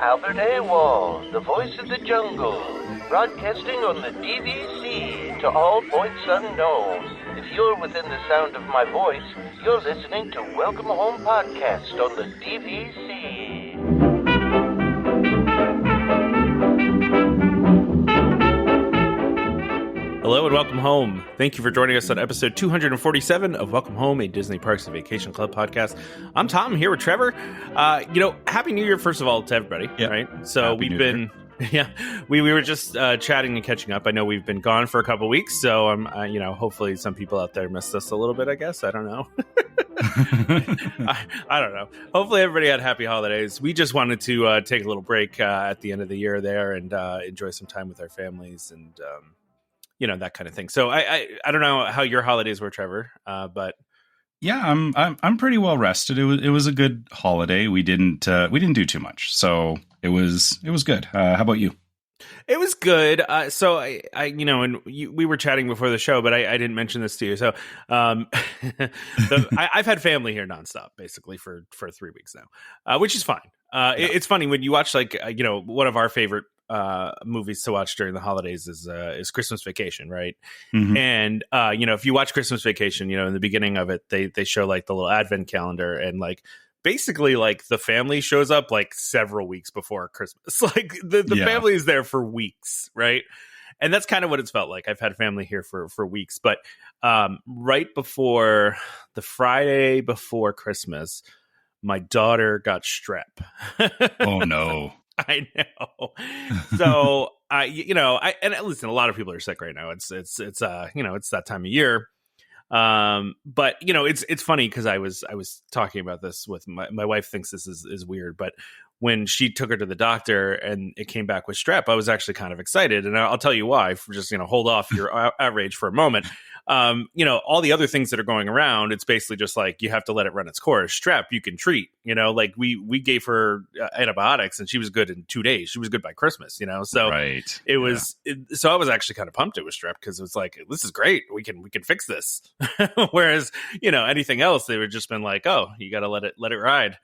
Albert Awol, the voice of the jungle, broadcasting on the DVC to all points unknown. If you're within the sound of my voice, you're listening to Welcome Home Podcast on the DVC. Hello and welcome home. Thank you for joining us on episode 247 of Welcome Home, a Disney Parks and Vacation Club podcast. I'm Tom, I'm here with Trevor. Happy New Year, first of all, to everybody, right? So Happy New Year. we were just chatting and catching up. I know we've been gone for a couple weeks, so I'm, hopefully some people out there missed us a little bit, I guess. I don't know. I don't know. Hopefully everybody had happy holidays. We just wanted to take a little break at the end of the year there and enjoy some time with our families and, that kind of thing. So I don't know how your holidays were, Trevor, but yeah, I'm pretty well rested. It was a good holiday. We didn't do too much, so it was good. How about you? It was good. So we were chatting before the show, but I didn't mention this to you. So I've had family here nonstop, basically for 3 weeks now, which is fine. It's funny when you watch one of our favorite movies to watch during the holidays is Christmas Vacation, right? Mm-hmm. And if you watch Christmas Vacation, in the beginning of it, they show like the little advent calendar and basically the family shows up several weeks before Christmas. The family is there for weeks, right? And that's kind of what it's felt like. I've had family here for weeks, but right before the Friday before Christmas, my daughter got strep. Oh no. I know. So listen, a lot of people are sick right now. It's that time of year. But it's funny because I was talking about this with my wife thinks this is weird, but when she took her to the doctor and it came back with strep, I was actually kind of excited. And I'll tell you why, just, hold off your outrage for a moment. All the other things that are going around, it's basically just you have to let it run its course. Strep, you can treat, we gave her antibiotics and she was good in 2 days. She was good by Christmas, so right. It was, so I was actually kind of pumped it was strep because it was this is great. We can fix this. Whereas, anything else, they would just been oh, you got to let it ride.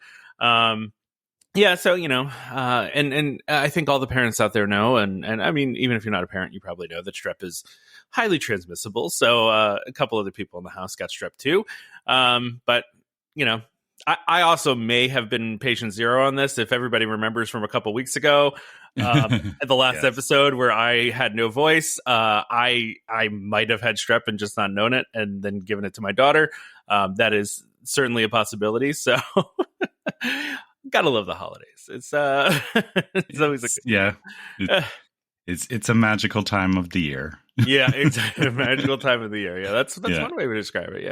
Yeah, so and I think all the parents out there know, and I mean, even if you're not a parent, you probably know that strep is highly transmissible. So a couple other people in the house got strep too, but I also may have been patient zero on this. If everybody remembers from a couple weeks ago, at the last episode where I had no voice, I might have had strep and just not known it, and then given it to my daughter. That is certainly a possibility. So. Gotta love the holidays. It's always it's a magical time of the year. Yeah, exactly. A magical time of the year. Yeah, that's one way to describe it.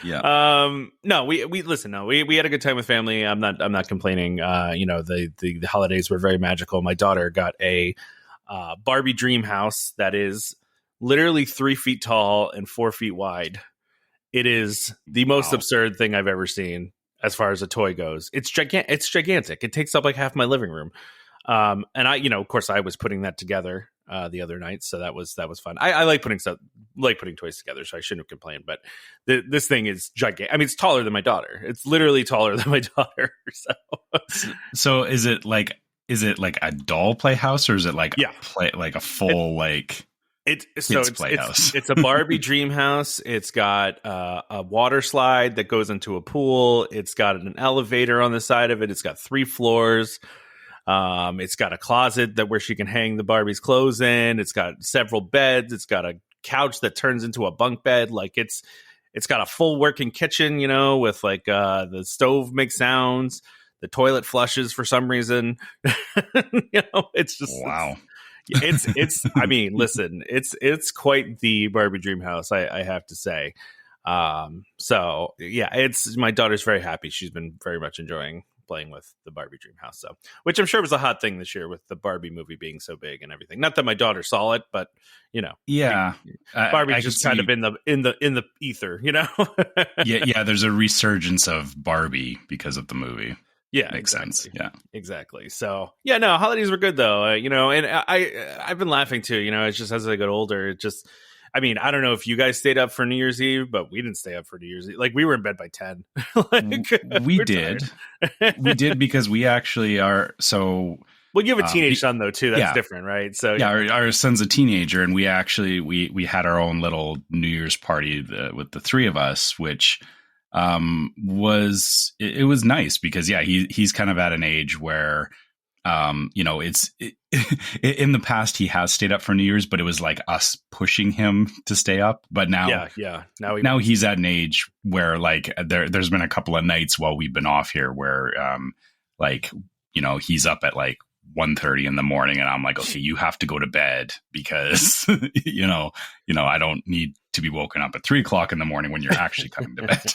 Yeah. No, we listen. No, we had a good time with family. I'm not complaining. The holidays were very magical. My daughter got a Barbie dream house that is literally 3 feet tall and 4 feet wide. It is the most absurd thing I've ever seen. As far as a toy goes, it's gigantic. It takes up half my living room. And I, of course, I was putting that together the other night, so that was fun. I like putting toys together, so I shouldn't have complained. But this thing is gigantic. I mean, it's taller than my daughter. It's literally taller than my daughter. So is it like a doll playhouse, or is it a full It's a Barbie dream house. It's got a water slide that goes into a pool. It's got an elevator on the side of it. It's got 3 floors. It's got a closet where she can hang the Barbie's clothes in. It's got several beds. It's got a couch that turns into a bunk bed. It's got a full working kitchen, with the stove makes sounds. The toilet flushes for some reason. It's just wow. It's I mean, listen, it's quite the Barbie dream house, I have to say. So yeah, it's my daughter's very happy. She's been very much enjoying playing with the Barbie dream house. So, which I'm sure was a hot thing this year with the Barbie movie being so big and everything. Not that my daughter saw it, but Barbie's just kind of in the ether, yeah. There's a resurgence of Barbie because of the movie. Yeah, makes sense. Yeah, exactly. So yeah, no, holidays were good though. And I've been laughing too. It's just as I get older, it just I mean, I don't know if you guys stayed up for New Year's Eve, but we didn't stay up for New Year's Eve. Like, we were in bed by 10. We did. We did because we actually are. So Well, you have a teenage son though too. That's yeah. different, right? So yeah, our son's a teenager, and we actually we had our own little New Year's party with the three of us, which was it was nice because he's kind of at an age where in the past he has stayed up for New Year's, but it was like us pushing him to stay up. But now now he's at an age where like there's been a couple of nights while we've been off here where he's up at like 1:30 in the morning, and I'm like, okay, you have to go to bed because I don't need to be woken up at 3:00 in the morning when you're actually coming to bed.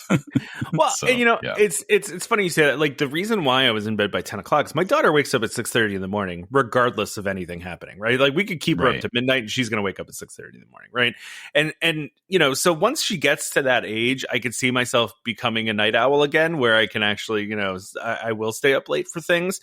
Well, so, it's funny you say that. Like the reason why I was in bed by 10 o'clock is my daughter wakes up at 6:30 in the morning, regardless of anything happening, right? Like we could keep her up to midnight and she's going to wake up at 6:30 in the morning, right? And so once she gets to that age, I could see myself becoming a night owl again, where I can actually, I will stay up late for things.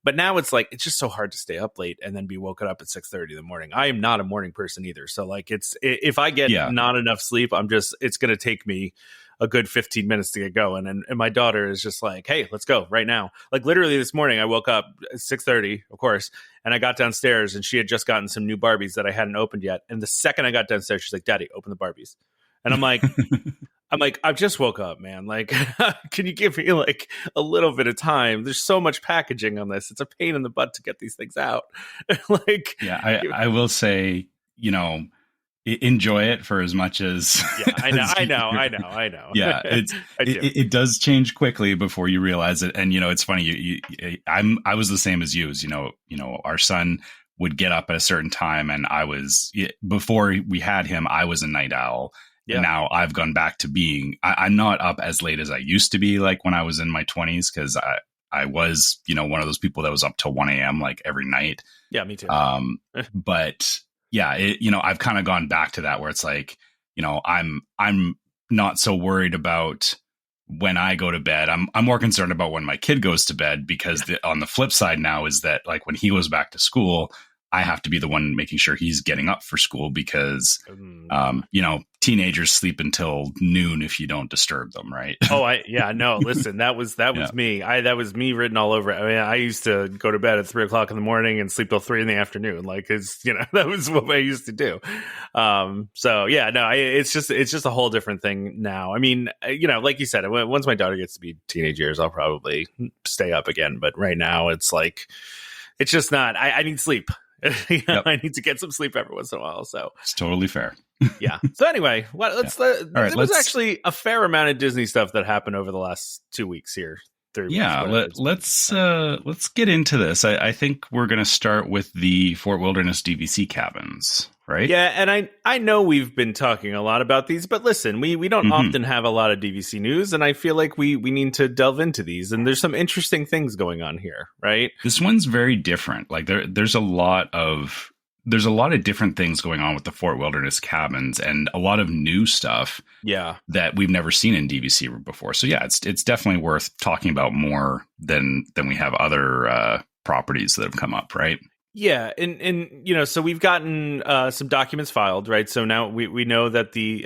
But now it's like, it's just so hard to stay up late and then be woken up at 6:30 in the morning. I am not a morning person either. So like if I get not enough sleep, it's going to take me a good 15 minutes to get going. And my daughter is just like, hey, let's go right now. Like literally this morning, I woke up at 6:30, of course, and I got downstairs and she had just gotten some new Barbies that I hadn't opened yet. And the second I got downstairs, she's like, Daddy, open the Barbies. And I'm like, I just woke up, man. Like, can you give me like a little bit of time? There's so much packaging on this. It's a pain in the butt to get these things out. I will say, enjoy it for as much as. Yeah, I know. Yeah, it does change quickly before you realize it. And it's funny. I was the same as you. Our son would get up at a certain time, and before we had him, I was a night owl. Yeah. And now I've gone back to being, I'm not up as late as I used to be, like when I was in my 20s, because I was, one of those people that was up till 1 a.m. like every night. Yeah, me too. But yeah, I've kind of gone back to that where it's like, I'm not so worried about when I go to bed. I'm more concerned about when my kid goes to bed, because on the flip side now is that like when he goes back to school, I have to be the one making sure he's getting up for school because, teenagers sleep until noon if you don't disturb them, right? Listen, that was me. That was me written all over it. I mean, I used to go to bed at 3:00 in the morning and sleep till 3 in the afternoon. Like, that was what I used to do. It's just a whole different thing now. I mean, like you said, once my daughter gets to be teenage years, I'll probably stay up again. But right now it's like, it's just not, I need sleep. I need to get some sleep every once in a while. So it's totally fair. Yeah. So anyway, there was actually a fair amount of Disney stuff that happened over the last 2 weeks here. Let's get into this. I think we're going to start with the Fort Wilderness DVC cabins, right? Yeah, and I know we've been talking a lot about these, but listen, we don't often have a lot of DVC news, and I feel like we need to delve into these, and there's some interesting things going on here, right? This one's very different. Like there's a lot of different things going on with the Fort Wilderness cabins, and a lot of new stuff that we've never seen in DVC before. So yeah, it's definitely worth talking about more than we have other properties that have come up, right? Yeah, and so we've gotten some documents filed, right? So now we know that the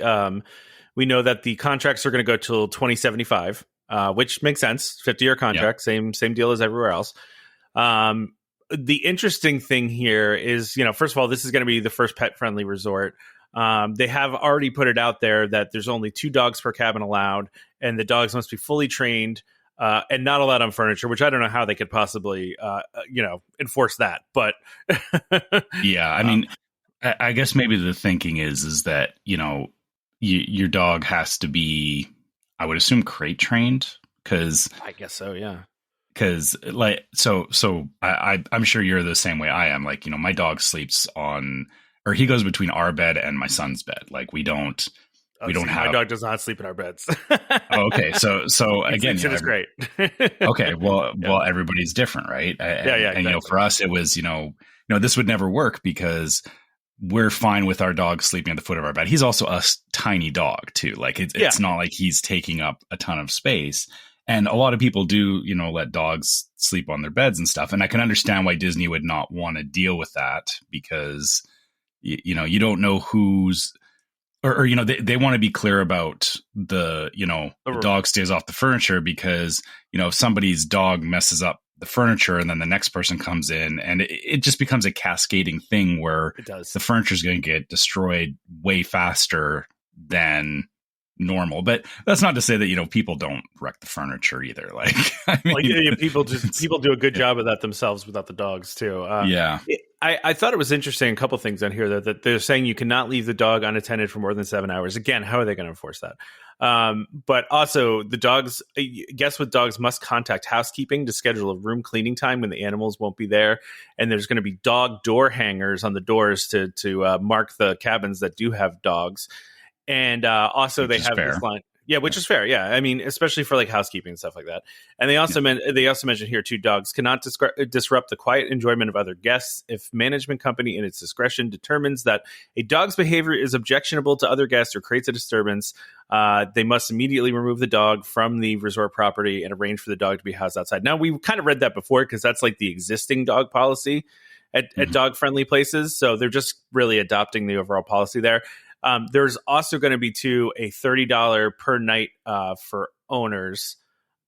contracts are going to go till 2075, which makes sense. 50-year contract, same deal as everywhere else. The interesting thing here is, first of all, this is going to be the first pet-friendly resort. They have already put it out there that there's only 2 dogs per cabin allowed, and the dogs must be fully trained and not allowed on furniture, which I don't know how they could possibly, enforce that. But yeah, I mean, I guess maybe the thinking is that, your dog has to be, I would assume, crate trained, because I guess so, yeah. Because like I'm sure you're the same way I am. Like, my dog sleeps or he goes between our bed and my son's bed. Like we don't have. My dog does not sleep in our beds. Oh, okay, so again, it's great. Okay, well, everybody's different, right? And exactly. For us, it was this would never work because we're fine with our dog sleeping at the foot of our bed. He's also a tiny dog too. Like it's not like he's taking up a ton of space. And a lot of people do, let dogs sleep on their beds and stuff. And I can understand why Disney would not want to deal with that because, you don't know who's, or they want to be clear about the dog stays off the furniture because, if somebody's dog messes up the furniture, and then the next person comes in, and it just becomes a cascading thing where It does. the furniture is going to get destroyed way faster than normal. But that's not to say that, people don't wreck the furniture either. Like, I mean, people do a good job of that themselves without the dogs too. Yeah. I thought it was interesting. A couple things on here that they're saying you cannot leave the dog unattended for more than 7 hours. Again, how are they going to enforce that? But also the dogs, guests with dogs must contact housekeeping to schedule a room cleaning time when the animals won't be there. And there's going to be dog door hangers on the doors to mark the cabins that do have dogs. And also Which they have fair. this line. Yeah, which is fair. Yeah, I mean, especially for like housekeeping and stuff like that. And they also mentioned here too, dogs cannot disrupt the quiet enjoyment of other guests. If management company in its discretion determines that a dog's behavior is objectionable to other guests or creates a disturbance, they must immediately remove the dog from the resort property and arrange for the dog to be housed outside. Now, we kind of read that before because that's like the existing dog policy at dog-friendly places. So they're just really adopting the overall policy there. There's also going to be a $30 per night for owners.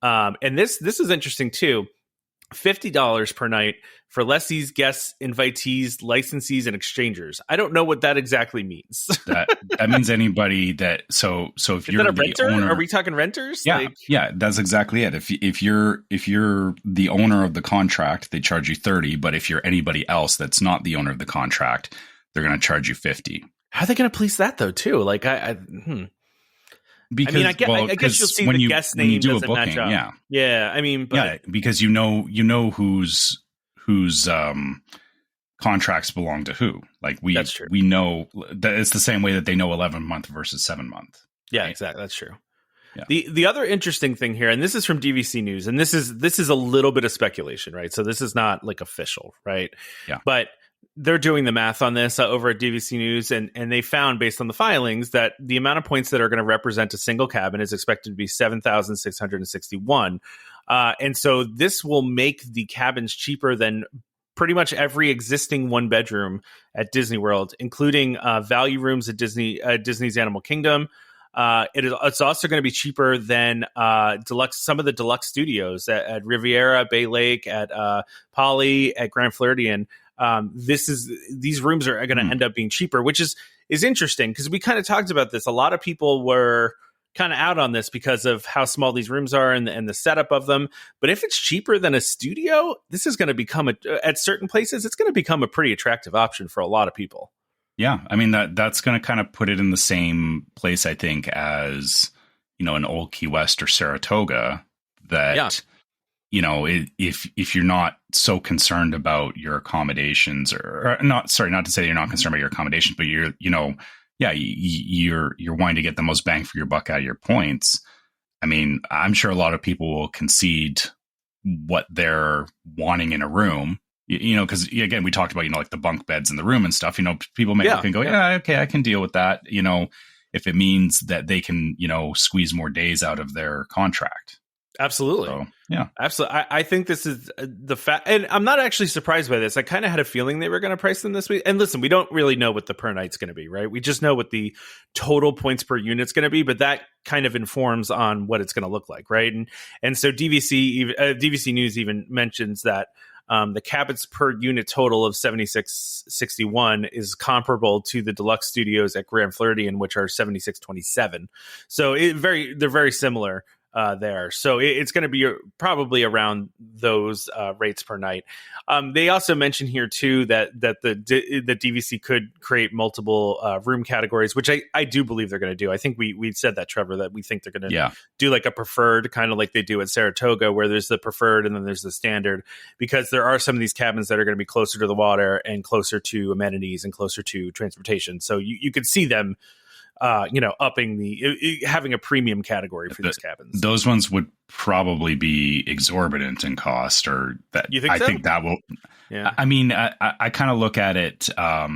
And this is interesting too. $50 per night for lessees, guests, invitees, licensees, and exchangers. I don't know what that exactly means. that means anybody that so if Is you're that a the renter? owner, Are we talking renters? Yeah, that's exactly it. If you're the owner of the contract, they charge you 30, but if you're anybody else that's not the owner of the contract, they're going to charge you 50. How are they going to police that though too? Like Because I guess you'll see when the you, guest when you name do a doesn't match booking, up. Yeah. I mean, but because you know whose contracts belong to who. Like That's true. we know that it's the same way that they know 11-month versus 7-month. Yeah, right? Exactly. That's true. Yeah. The other interesting thing here, and this is from DVC News, and this is a little bit of speculation, right? So this is not like official, right? Yeah. But they're doing the math on this over at DVC News, and they found, based on the filings, that the amount of points that are going to represent a single cabin is expected to be 7,661. And so this will make the cabins cheaper than pretty much every existing one bedroom at Disney World, including value rooms at Disney's Animal Kingdom. It's also going to be cheaper than some of the deluxe studios at Riviera, Bay Lake, at Poly, at Grand Floridian. These rooms are going to end up being cheaper, which is interesting because we kind of talked about this. A lot of people were kind of out on this because of how small these rooms are and the setup of them. But if it's cheaper than a studio, this is going to become at certain places, it's going to become a pretty attractive option for a lot of people. Yeah, I mean that's going to kind of put it in the same place, I think, as an Old Key West or Saratoga. That if you're not so concerned about your accommodations, or not to say you're not concerned about your accommodations, but you're wanting to get the most bang for your buck out of your points. I mean, I'm sure a lot of people will concede what they're wanting in a room. Because again, we talked about, like the bunk beds in the room and stuff, people may look and go, yeah, okay, I can deal with that. If it means that they can, squeeze more days out of their contract. Absolutely. So, yeah, absolutely. I think this is the fact, and I'm not actually surprised by this. I kind of had a feeling they were going to price them this week. And listen, we don't really know what the per night's going to be, right? We just know what the total points per unit's going to be, but that kind of informs on what it's going to look like, right? And so DVC News even mentions that the cabins per unit total of 76.61 is comparable to the deluxe studios at Grand Floridian, which are 76.27. So they're very similar there. So it's going to be probably around those rates per night. They also mention here too that the DVC could create multiple room categories, which I do believe they're going to do. I think we said that, Trevor, that we think they're going to do like a preferred, kind of like they do at Saratoga, where there's the preferred and then there's the standard, because there are some of these cabins that are going to be closer to the water and closer to amenities and closer to transportation. So you could see them having a premium category for these cabins. Those ones would probably be exorbitant in cost, or that you think I so? think that will. Yeah. I mean, I kind of look at it. At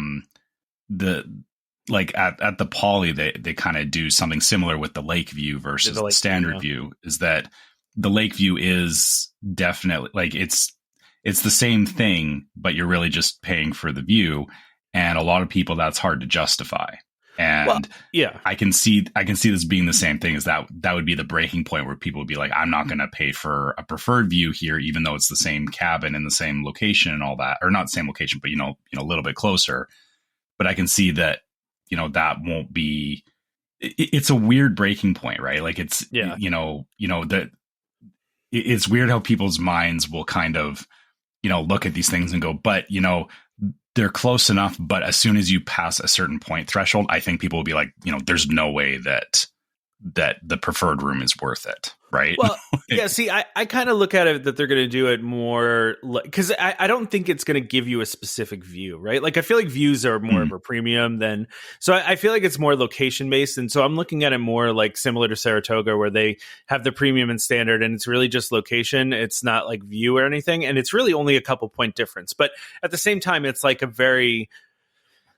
the Poly, they kind of do something similar with the lake view versus the standard view. Is that the lake view is definitely like it's the same thing, but you're really just paying for the view, and a lot of people that's hard to justify. And yeah, I can see this being the same thing, is that would be the breaking point where people would be like, I'm not going to pay for a preferred view here, even though it's the same cabin in the same location and all that, or not the same location, but a little bit closer. But I can see that, that won't be, it's a weird breaking point, right? Like it's, that it's weird how people's minds will kind of, look at these things and go, but, they're close enough. But as soon as you pass a certain point threshold, I think people will be like, there's no way that the preferred room is worth it. Right. Well, yeah. See, I kind of look at it that they're going to do it more because I don't think it's going to give you a specific view, right? Like I feel like views are more of a premium than, so I feel like it's more location based. And so I'm looking at it more like similar to Saratoga, where they have the premium and standard and it's really just location. It's not like view or anything. And it's really only a couple point difference. But at the same time, it's like a very,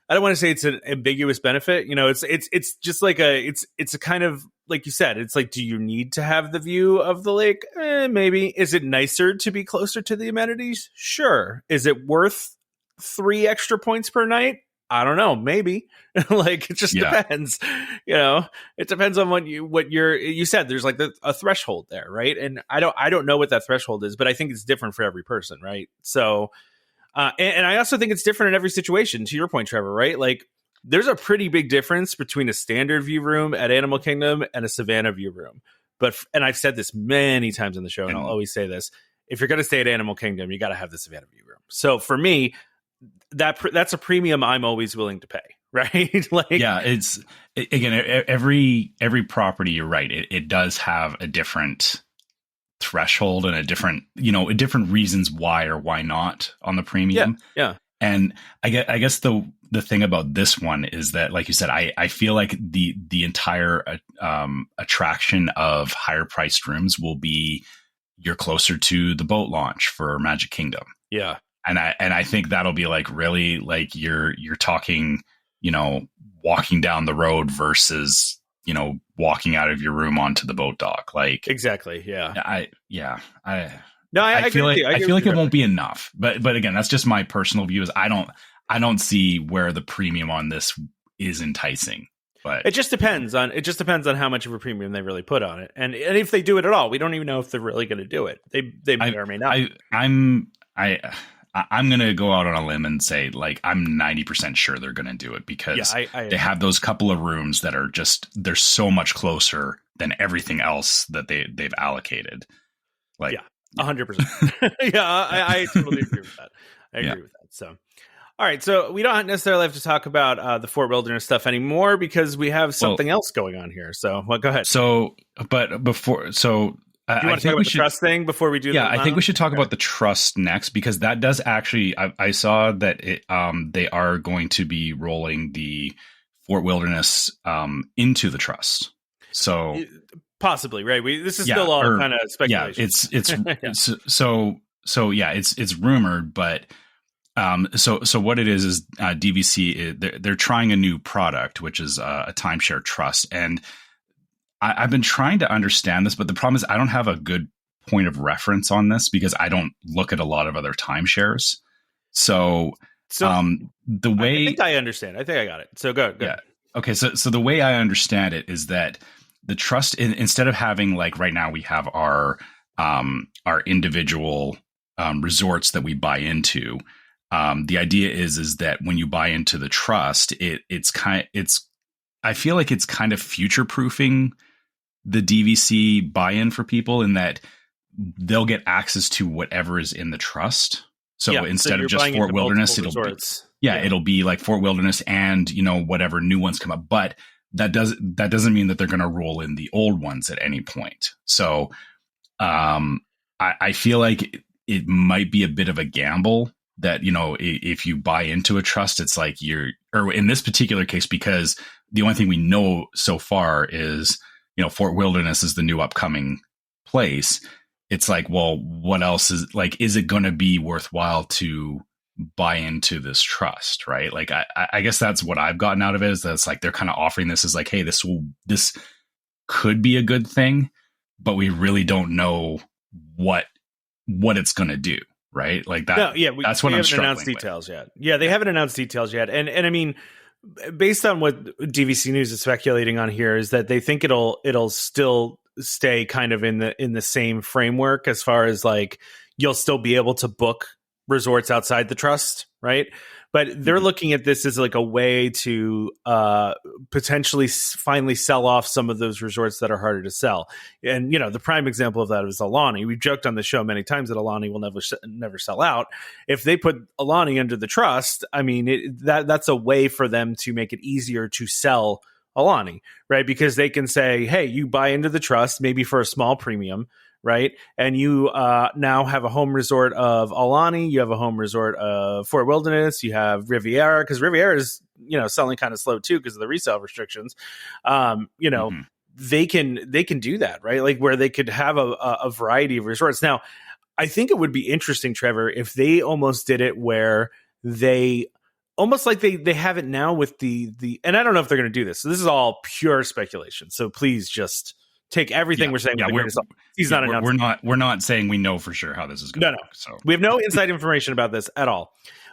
I don't want to say it's an ambiguous benefit. It's just like it's a kind of, like you said, it's like, do you need to have the view of the lake? Maybe. Is it nicer to be closer to the amenities? Sure. Is it worth 3 extra points per night? I don't know. Maybe. Like, it just depends. It depends on you said. There's like a threshold there, right? And I don't know what that threshold is, but I think it's different for every person, right? So, and I also think it's different in every situation. To your point, Trevor, right? Like, there's a pretty big difference between a standard view room at Animal Kingdom and a Savannah view room. And I've said this many times in the show, and I'll always say this: if you're going to stay at Animal Kingdom, you got to have the Savannah view room. So for me, that's a premium I'm always willing to pay, right? Like, yeah, it's again, every property. You're right; it does have a different threshold and a different reasons why or why not on the premium. Yeah. And I guess the thing about this one is that, like you said, I feel like the entire attraction of higher priced rooms will be you're closer to the boat launch for Magic Kingdom. Yeah. And I think that'll be like really like you're talking, walking down the road versus, walking out of your room onto the boat dock. Like exactly. Yeah. I feel like it won't be enough, but again, that's just my personal view. Is I don't see where the premium on this is enticing. But it just depends on how much of a premium they really put on it, and if they do it at all. We don't even know if they're really going to do it. They may or may not. I'm going to go out on a limb and say, like, I'm 90% sure they're going to do it because they have those couple of rooms that are they're so much closer than everything else that they've allocated. Like, yeah. 100%. Yeah, I totally agree with that. I agree with that. So, all right. So we don't necessarily have to talk about the Fort Wilderness stuff anymore because we have something else going on here. So, go ahead. So, but before, do you want to talk about the trust thing before we do? Yeah, I think we should talk about the trust next because that does actually. I saw that they are going to be rolling the Fort Wilderness into the trust. So. Possibly, right? This is still all kind of speculation. Yeah, it's rumored, but so what it is DVC they're trying a new product, which is a timeshare trust, and I've been trying to understand this, but the problem is I don't have a good point of reference on this because I don't look at a lot of other timeshares. So the way I think I understand, I think I got it. So go. Yeah. Okay. So the way I understand it is that the trust, instead of having like right now we have our individual resorts that we buy into. The idea is that when you buy into the trust, I feel like it's kind of future proofing the DVC buy-in for people in that they'll get access to whatever is in the trust. So instead of just Fort Wilderness, it'll be like Fort Wilderness and whatever new ones come up, but that doesn't mean that they're going to roll in the old ones at any point. So I feel like it might be a bit of a gamble that, if you buy into a trust, it's like or in this particular case, because the only thing we know so far is, Fort Wilderness is the new upcoming place. It's like, well, what else is it going to be worthwhile to buy into this trust, right? Like, I guess that's what I've gotten out of it is that it's like they're kind of offering this as like, hey, this could be a good thing, but we really don't know what it's going to do, right? Like that. No, yeah, that's what I'm struggling announced details yet. Yeah, they haven't announced details yet, and I mean, based on what DVC News is speculating on here, is that they think it'll still stay kind of in the same framework as far as like you'll still be able to book resorts outside the trust, right? But they're looking at this as like a way to potentially finally sell off some of those resorts that are harder to sell. And, you know, the prime example of that is Alani. We've joked on the show many times that Alani will never sell out. If they put Alani under the trust, I mean, that's a way for them to make it easier to sell Alani, right? Because they can say, hey, you buy into the trust, maybe for a small premium, right? And you now have a home resort of Alani, you have a home resort of Fort Wilderness, you have Riviera, because Riviera is, you know, selling kind of slow too because of the resale restrictions. You know, they can do that, right? Like where they could have a variety of resorts. Now, I think it would be interesting, Trevor, if they almost did it where they almost like they have it now with the and I don't know if they're going to do this. So this is all pure speculation. So please just take everything we're saying. We're not saying we know for sure how this is going to work. So we have no inside information about this at all.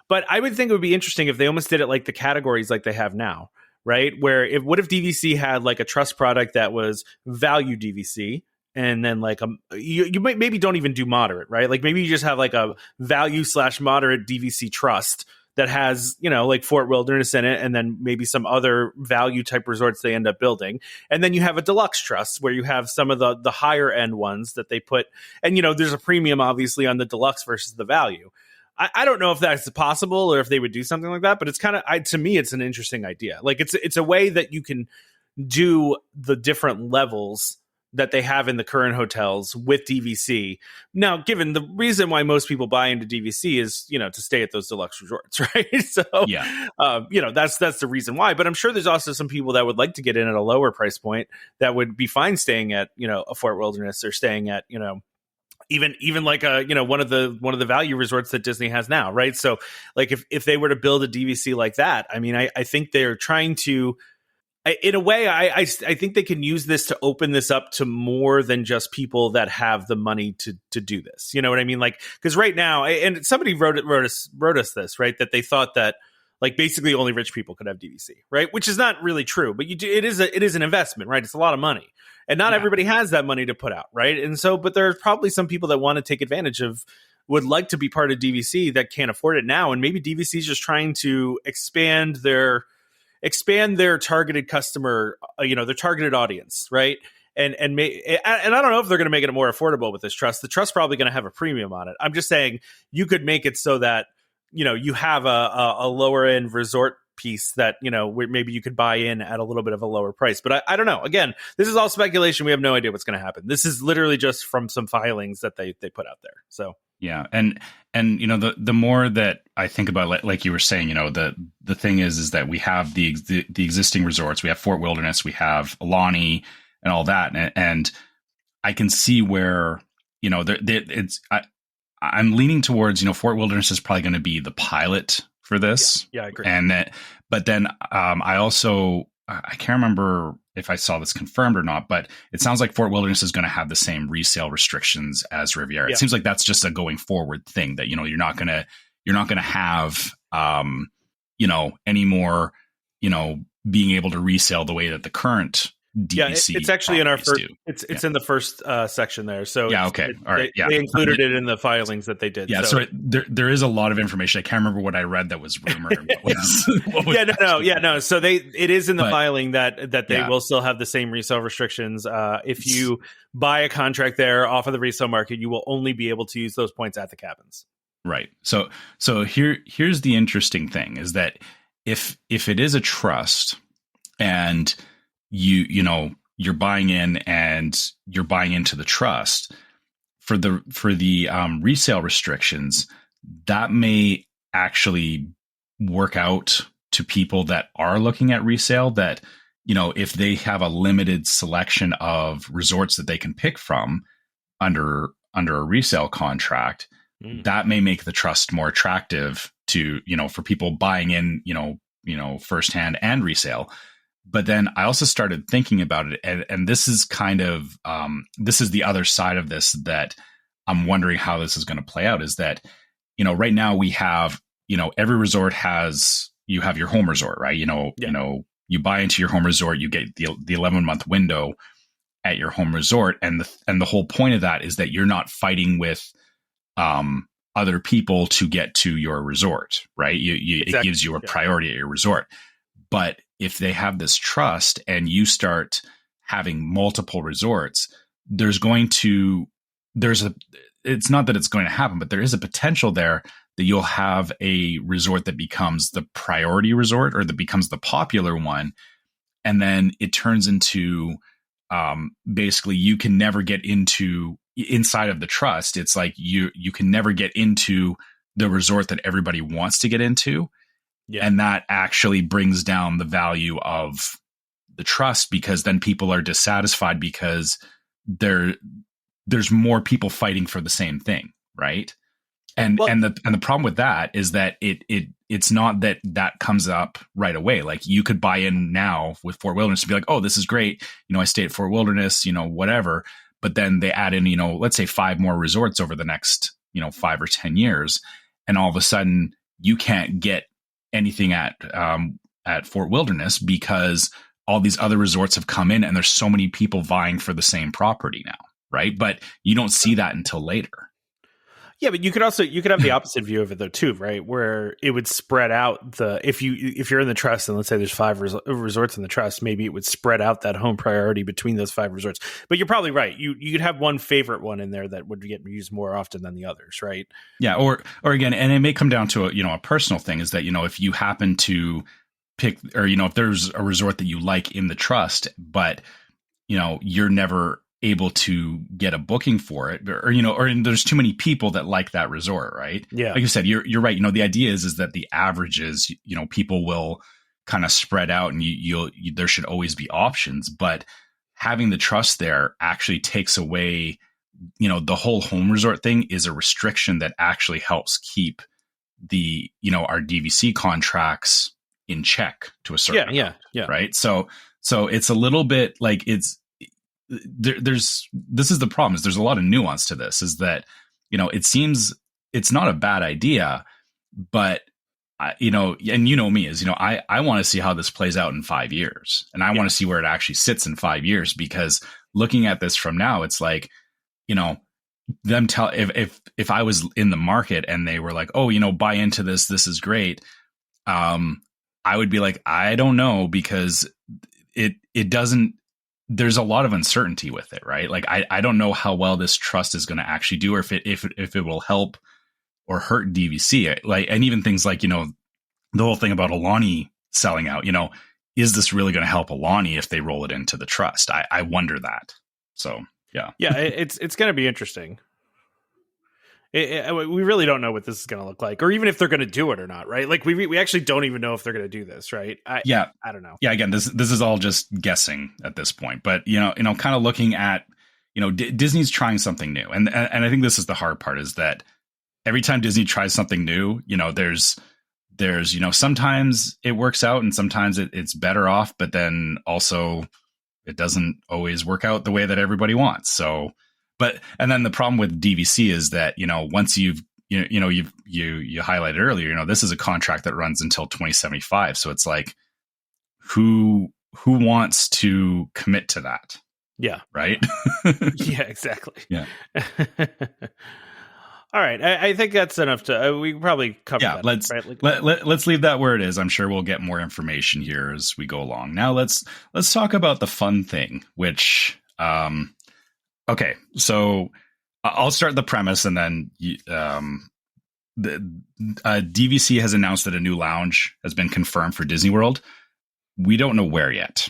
But I would think it would be interesting if they almost did it like the categories like they have now, right? Where what if DVC had like a trust product that was value DVC, and then like you might maybe don't even do moderate, right? Like maybe you just have like a value / moderate DVC trust that has, you know, like Fort Wilderness in it, and then maybe some other value type resorts they end up building. And then you have a deluxe trust where you have some of the higher end ones that they put, and, you know, there's a premium obviously on the deluxe versus the value. I don't know if that's possible or if they would do something like that, but it's kind of, to me, it's an interesting idea. Like it's a way that you can do the different levels that they have in the current hotels with DVC. Now, given the reason why most people buy into DVC is, you know, to stay at those deluxe resorts, right? So, you know, that's the reason why. But I'm sure there's also some people that would like to get in at a lower price point that would be fine staying at, you know, a Fort Wilderness or staying at, you know, even like a, you know, one of the value resorts that Disney has now, right? So, like if they were to build a DVC like that, I mean, I think they're trying to. In a way, I think they can use this to open this up to more than just people that have the money to do this. You know what I mean? Like, because right now, and somebody wrote us this, right? That they thought that like basically only rich people could have DVC, right? Which is not really true, but it is an investment, right? It's a lot of money, and not everybody has that money to put out, right? And so, but there's probably some people that want to take advantage of, would like to be part of DVC that can't afford it now, and maybe DVC is just trying to expand their targeted customer, you know, their targeted audience, right? And I don't know if they're going to make it more affordable with this trust. The trust's probably going to have a premium on it. I'm just saying you could make it so that, you know, you have a lower end resort piece that, you know, where maybe you could buy in at a little bit of a lower price. But I don't know. Again, this is all speculation. We have no idea what's going to happen. This is literally just from some filings that they put out there. So. Yeah. And, you know, the more that I think about, like you were saying, you know, the thing is that we have the existing resorts, we have Fort Wilderness, we have Alani and all that. And I can see where, you know, I'm leaning towards, you know, Fort Wilderness is probably going to be the pilot for this. Yeah, I agree. But then I can't remember if I saw this confirmed or not, but it sounds like Fort Wilderness is going to have the same resale restrictions as Riviera. It seems like that's just a going forward thing that, you know, you're not going to have, you know, any more, you know, being able to resell the way that the current DVC. It's actually in our first. It's in the first section there. So okay, all right. They included it in the filings that they did. Yeah, so there is a lot of information. I can't remember what I read that was rumored. No. So it is in the filing that they will still have the same resale restrictions. If you buy a contract there off of the resale market, you will only be able to use those points at the cabins. Right. So here's the interesting thing is that if it is a trust and you know, you're buying in and you're buying into the trust for the resale restrictions, that may actually work out to people that are looking at resale, that, you know, if they have a limited selection of resorts that they can pick from under a resale contract, that may make the trust more attractive to, you know, for people buying in, you know, firsthand and resale. But then I also started thinking about it, and this is kind of this is the other side of this that I'm wondering how this is going to play out. Is that, you know, right now we have, you know, every resort has you have your home resort, right? You buy into your home resort, you get the 11-month window at your home resort, and the whole point of that is that you're not fighting with other people to get to your resort, right? Exactly. It gives you a priority at your resort. But if they have this trust and you start having multiple resorts, it's not that it's going to happen, but there is a potential there that you'll have a resort that becomes the priority resort, or that becomes the popular one. And then it turns into basically you can never get inside of the trust. It's like you can never get into the resort that everybody wants to get into. Yeah. And that actually brings down the value of the trust, because then people are dissatisfied because there's more people fighting for the same thing, right? And the problem with that is that it's not that comes up right away. Like, you could buy in now with Fort Wilderness and be like, oh, this is great. I stay at Fort Wilderness, whatever. But then they add in, let's say 5 more resorts over the next, 5 or 10 years. And all of a sudden you can't get anything at Fort Wilderness because all these other resorts have come in and there's so many people vying for the same property now. Right. But you don't see that until later. Yeah, but you could have the opposite view of it though too, right? Where it would spread out if you're in the trust, and let's say there's 5 resorts in the trust, maybe it would spread out that home priority between those 5 resorts. But you're probably right. You'd have one favorite one in there that would get used more often than the others, right? Yeah, or again, and it may come down to a personal thing, is that if you happen to pick, or if there's a resort that you like in the trust, but you're never able to get a booking for it, or there's too many people that like that resort, right? Yeah. Like you said, you're right. The idea is that the averages, people will kind of spread out, and there should always be options, but having the trust there actually takes away, the whole home resort thing is a restriction that actually helps keep the, our DVC contracts in check to a certain amount, right? So it's a little bit like this is the problem, is there's a lot of nuance to this, is that, it seems it's not a bad idea, but and me is, I want to see how this plays out in 5 years, and I want to see where it actually sits in 5 years, because looking at this from now, it's like, if I was in the market and they were like, oh, buy into this is great. I would be like, I don't know, because it doesn't, there's a lot of uncertainty with it, right? Like, I don't know how well this trust is going to actually do, or if it will help or hurt DVC. Like, and even things like, the whole thing about Alani selling out, is this really going to help Alani if they roll it into the trust? I wonder that. So, yeah. Yeah, it's going to be interesting. We really don't know what this is going to look like, or even if they're going to do it or not, right? Like, we actually don't even know if they're going to do this, right? I don't know. Yeah, again, this is all just guessing at this point. But kind of looking at, Disney's trying something new, and I think this is the hard part, is that every time Disney tries something new, there's sometimes it works out and sometimes it's better off, but then also it doesn't always work out the way that everybody wants. So. And then the problem with DVC is that, once you highlighted earlier, this is a contract that runs until 2075. So it's like, who wants to commit to that? Yeah. Right. Yeah, exactly. Yeah. All right. I think that's enough to, we probably cover that. Let's, right? let's leave that where it is. I'm sure we'll get more information here as we go along. Now let's talk about the fun thing, which, okay, so I'll start the premise, and then the DVC has announced that a new lounge has been confirmed for Disney World. We don't know where yet.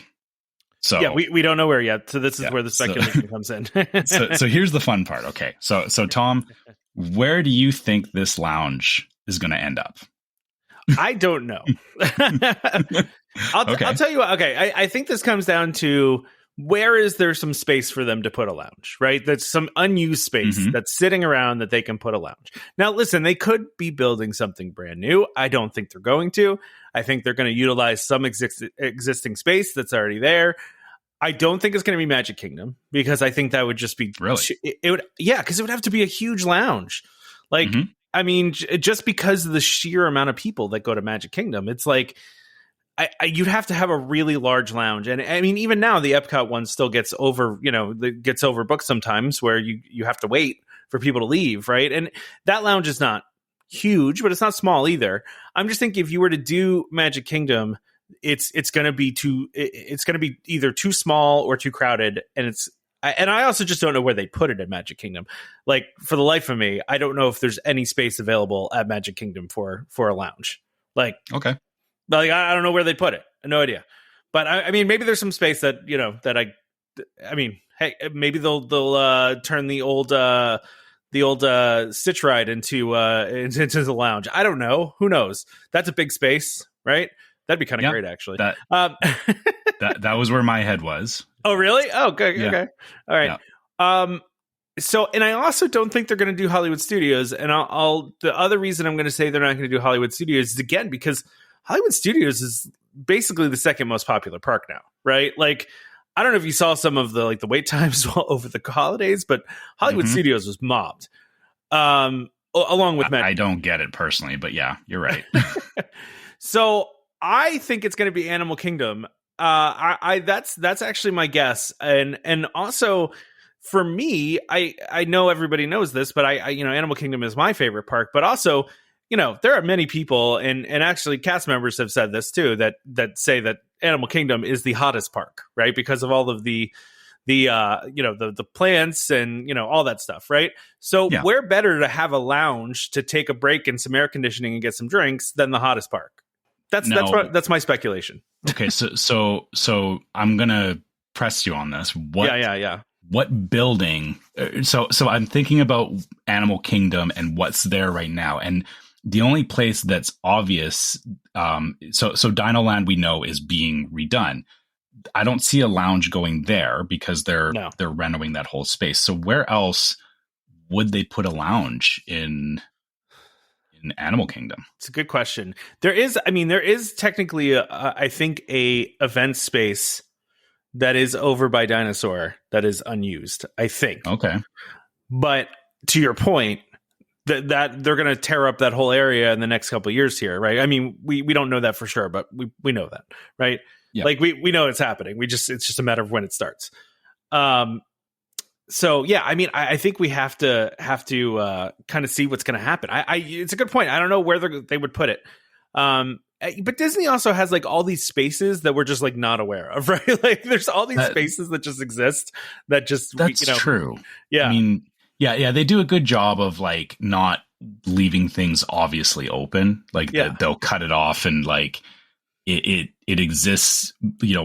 So yeah, we don't know where yet. So this is where the speculation comes in. so here's the fun part. Okay, so Tom, where do you think this lounge is going to end up? I don't know. I'll tell you what. Okay, I think this comes down to, where is there some space for them to put a lounge, right? That's some unused space that's sitting around that they can put a lounge. Now, listen, they could be building something brand new. I don't think they're going to. I think they're going to utilize some existing space that's already there. I don't think it's going to be Magic Kingdom, because I think that would just be really, it would, yeah, because it would have to be a huge lounge. Like, I mean, just because of the sheer amount of people that go to Magic Kingdom, it's like you'd have to have a really large lounge. And I mean, even now the Epcot one still gets gets overbooked sometimes, where you have to wait for people to leave, right? And that lounge is not huge, but it's not small either. I'm just thinking if you were to do Magic Kingdom, it's going to be either too small or too crowded, and I also just don't know where they put it at Magic Kingdom. Like, for the life of me, I don't know if there's any space available at Magic Kingdom for a lounge. Like, okay, like I don't know where they put it. No idea. But I mean, maybe there's some space that I mean, hey, maybe they'll turn the old Stitch ride into the lounge. I don't know. Who knows? That's a big space, right? That'd be kind of great, actually. That was where my head was. Oh, really? Oh, okay. Yeah. Okay. All right. Yeah. So, and I also don't think they're going to do Hollywood Studios. And the other reason I'm going to say they're not going to do Hollywood Studios is, again, because Hollywood Studios is basically the second most popular park now, right? Like, I don't know if you saw some of the wait times over the holidays, but Hollywood Studios was mobbed. Along with Magic. I don't get it personally, but yeah, you're right. So I think it's going to be Animal Kingdom. That's actually my guess. And also for me, I know everybody knows this, but I Animal Kingdom is my favorite park, but also, there are many people and actually cast members have said this too, that say that Animal Kingdom is the hottest park, right? Because of all of the plants and, all that stuff. Right. So where better to have a lounge to take a break and some air conditioning and get some drinks than the hottest park? That's my speculation. Okay. So I'm going to press you on this. What building? So I'm thinking about Animal Kingdom and what's there right now. And the only place that's obvious, so Dino Land we know is being redone. I don't see a lounge going there because they're renovating that whole space. So where else would they put a lounge in Animal Kingdom? It's a good question. There is technically I think a event space that is over by Dinosaur that is unused, I think. Okay. But to your point, that they're going to tear up that whole area in the next couple of years here, right? I mean, we don't know that for sure, but we know that, right? Yeah. Like we know it's happening. It's just a matter of when it starts. So yeah, I mean, I think we have to kind of see what's going to happen. It's a good point. I don't know where they would put it. But Disney also has like all these spaces that we're just like not aware of, right? Like there's all these spaces that just exist that just, that's true. Yeah. I mean, yeah. They do a good job of like not leaving things obviously open. Like they'll cut it off and like it exists,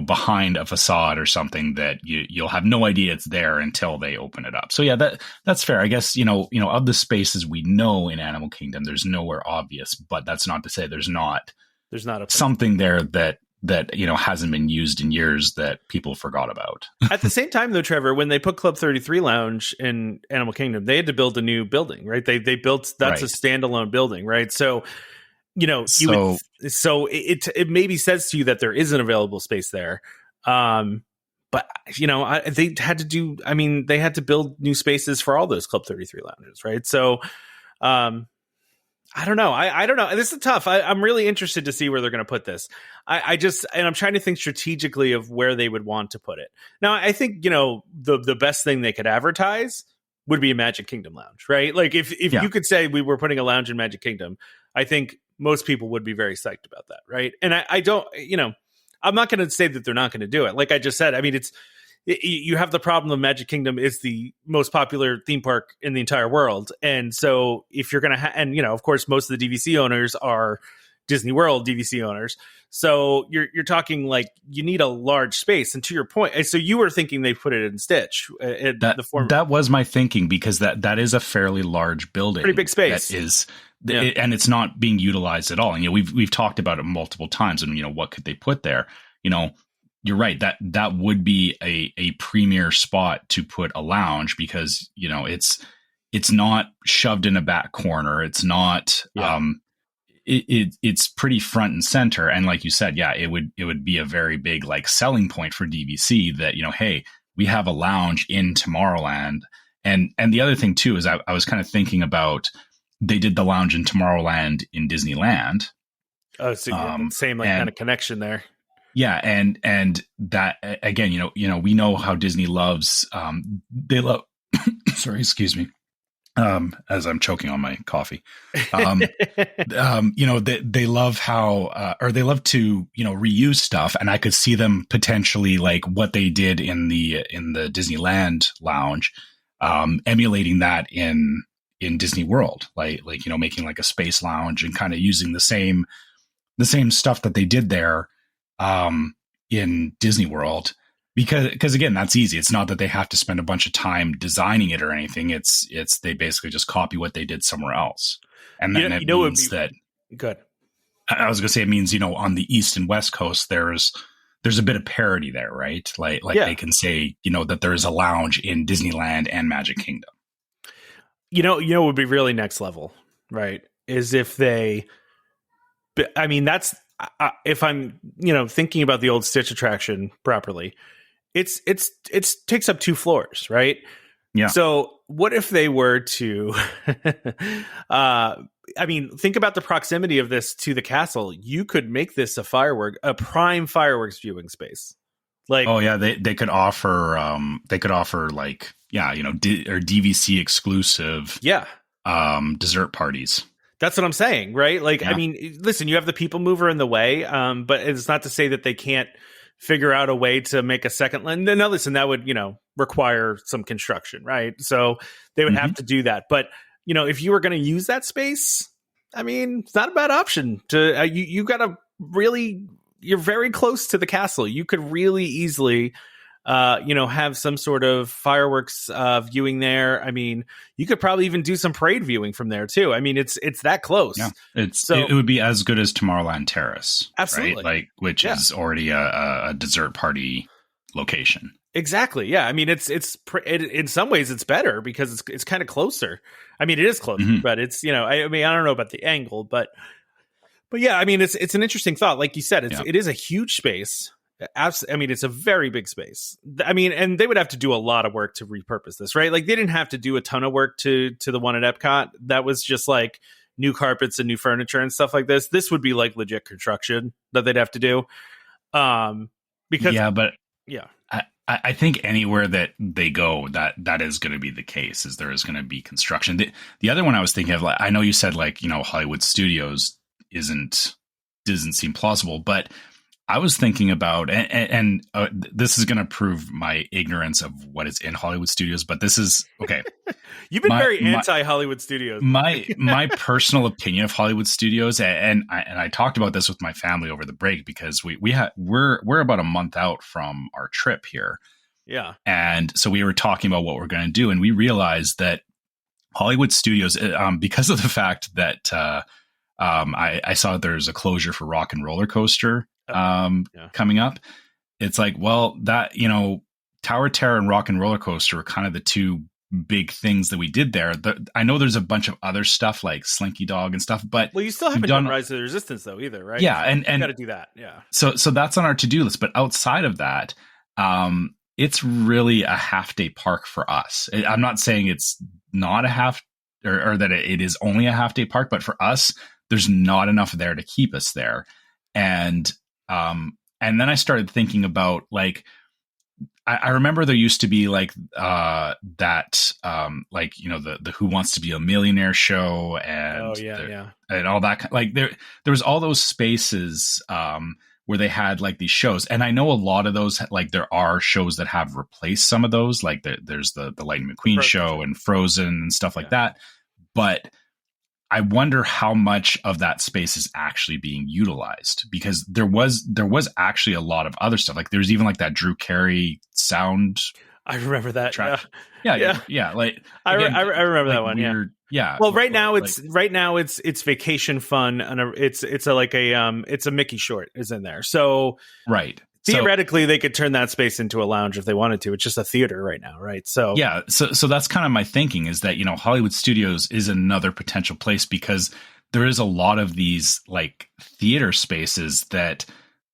behind a facade or something that you'll have no idea it's there until they open it up. So yeah, that's fair. I guess, of the spaces we know in Animal Kingdom, there's nowhere obvious, but that's not to say there's not something there that hasn't been used in years that people forgot about. At the same time though, Trevor, when they put Club 33 Lounge in Animal Kingdom, they had to build a new building, right? They built, that's a standalone building, right? So, it maybe says to you that there is an available space there. But they had to build new spaces for all those Club 33 lounges, right? So, I don't know. I don't know. This is tough. I'm really interested to see where they're going to put this. I'm trying to think strategically of where they would want to put it. Now, I think, the best thing they could advertise would be a Magic Kingdom lounge, right? Like if you could say we were putting a lounge in Magic Kingdom, I think most people would be very psyched about that, right? And I don't, I'm not going to say that they're not going to do it. Like I just said, I mean, you have the problem of Magic Kingdom is the most popular theme park in the entire world. And so if you're going to and of course, most of the DVC owners are Disney World DVC owners. So you're talking like you need a large space. And to your point, so you were thinking they put it in Stitch. That was my thinking, because that is a fairly large building. Pretty big space. That is, and it's not being utilized at all. And, we've talked about it multiple times, and, what could they put there? You're right. That would be a premier spot to put a lounge, because, it's not shoved in a back corner. It's not, it's pretty front and center. And like you said, it would be a very big like selling point for DVC that, hey, we have a lounge in Tomorrowland. And the other thing too, is I was kind of thinking about, they did the lounge in Tomorrowland in Disneyland. Oh, so same like kind of connection there. Yeah, and that again, we know how Disney loves. They love. Sorry, excuse me. As I'm choking on my coffee, they love how, or they love to, reuse stuff. And I could see them potentially like what they did in the Disneyland lounge, emulating that in Disney World, like, making like a space lounge and kind of using the same stuff that they did there, in Disney World. Because again, that's easy. It's not that they have to spend a bunch of time designing it or anything. It's they basically just copy what they did somewhere else. And then it means that good. I was going to say, it means, on the East and West Coast, there's a bit of parity there, right? Like they can say, that there is a lounge in Disneyland and Magic Kingdom. What would be really next level, right? Is if they, I mean, that's, if I'm, thinking about the old Stitch attraction properly, it's takes up 2 floors, right? Yeah. So what if they were to, think about the proximity of this to the castle. You could make this a prime fireworks viewing space. Like, oh yeah, they could offer, like, or DVC exclusive, dessert parties. That's what I'm saying, right? Like, yeah. I mean, listen, you have the people mover in the way, but it's not to say that they can't figure out a way to make a second land. No, listen, that would, require some construction, right? So they would have to do that. But, if you were going to use that space, I mean, it's not a bad option to, you got to really, you're very close to the castle. You could really easily, have some sort of fireworks viewing there. I mean, you could probably even do some parade viewing from there too. I mean, it's that close. Yeah, it would be as good as Tomorrowland Terrace, absolutely, right? Which is already a dessert party location. Exactly. Yeah. I mean, it's in some ways it's better because it's kind of closer. I mean, it is closer, but it's I don't know about the angle, but yeah, I mean, it's an interesting thought. Like you said, it is a huge space. I mean, it's a very big space. I mean, and they would have to do a lot of work to repurpose this, right? Like they didn't have to do a ton of work to the one at Epcot. That was just like new carpets and new furniture and stuff like this. This would be like legit construction that they'd have to do. I think anywhere that they go, that is going to be the case. Is there is going to be construction. The other one I was thinking of, like, I know you said like Hollywood Studios doesn't seem plausible, but I was thinking about, and this is going to prove my ignorance of what is in Hollywood Studios, but this is okay. You've been very anti-Hollywood Studios. My personal opinion of Hollywood Studios, and I talked about this with my family over the break because we're about a month out from our trip here. Yeah, and so we were talking about what we're going to do, and we realized that Hollywood Studios, because of the fact that I saw there's a closure for Rock and Roller Coaster. Coming up, it's like, well, that Tower Terror and Rock and Roller Coaster are kind of the 2 big things that we did there. I know there's a bunch of other stuff like Slinky Dog and stuff, but you still haven't done Rise of the Resistance though either, right? Yeah, and you got to do that. Yeah. So that's on our to-do list, but outside of that, it's really a half-day park for us. I'm not saying it's not a half or that it is only a half-day park, but for us, there's not enough there to keep us there, and then I started thinking about like, I remember there used to be like, the Who Wants to Be a Millionaire show and, and all that. Like there was all those spaces, where they had like these shows. And I know a lot of those, like there are shows that have replaced some of those. Like there's the Lightning McQueen show and Frozen and stuff like that. But I wonder how much of that space is actually being utilized, because there was actually a lot of other stuff. Like there's even like that Drew Carey sound. I remember that. Yeah. Like I remember that one. Weird, yeah. Well, right now it's vacation fun, and it's a Mickey short is in there. So right. Theoretically, they could turn that space into a lounge if they wanted to. It's just a theater right now, right? So yeah, so that's kind of my thinking, is that Hollywood Studios is another potential place, because there is a lot of these like theater spaces that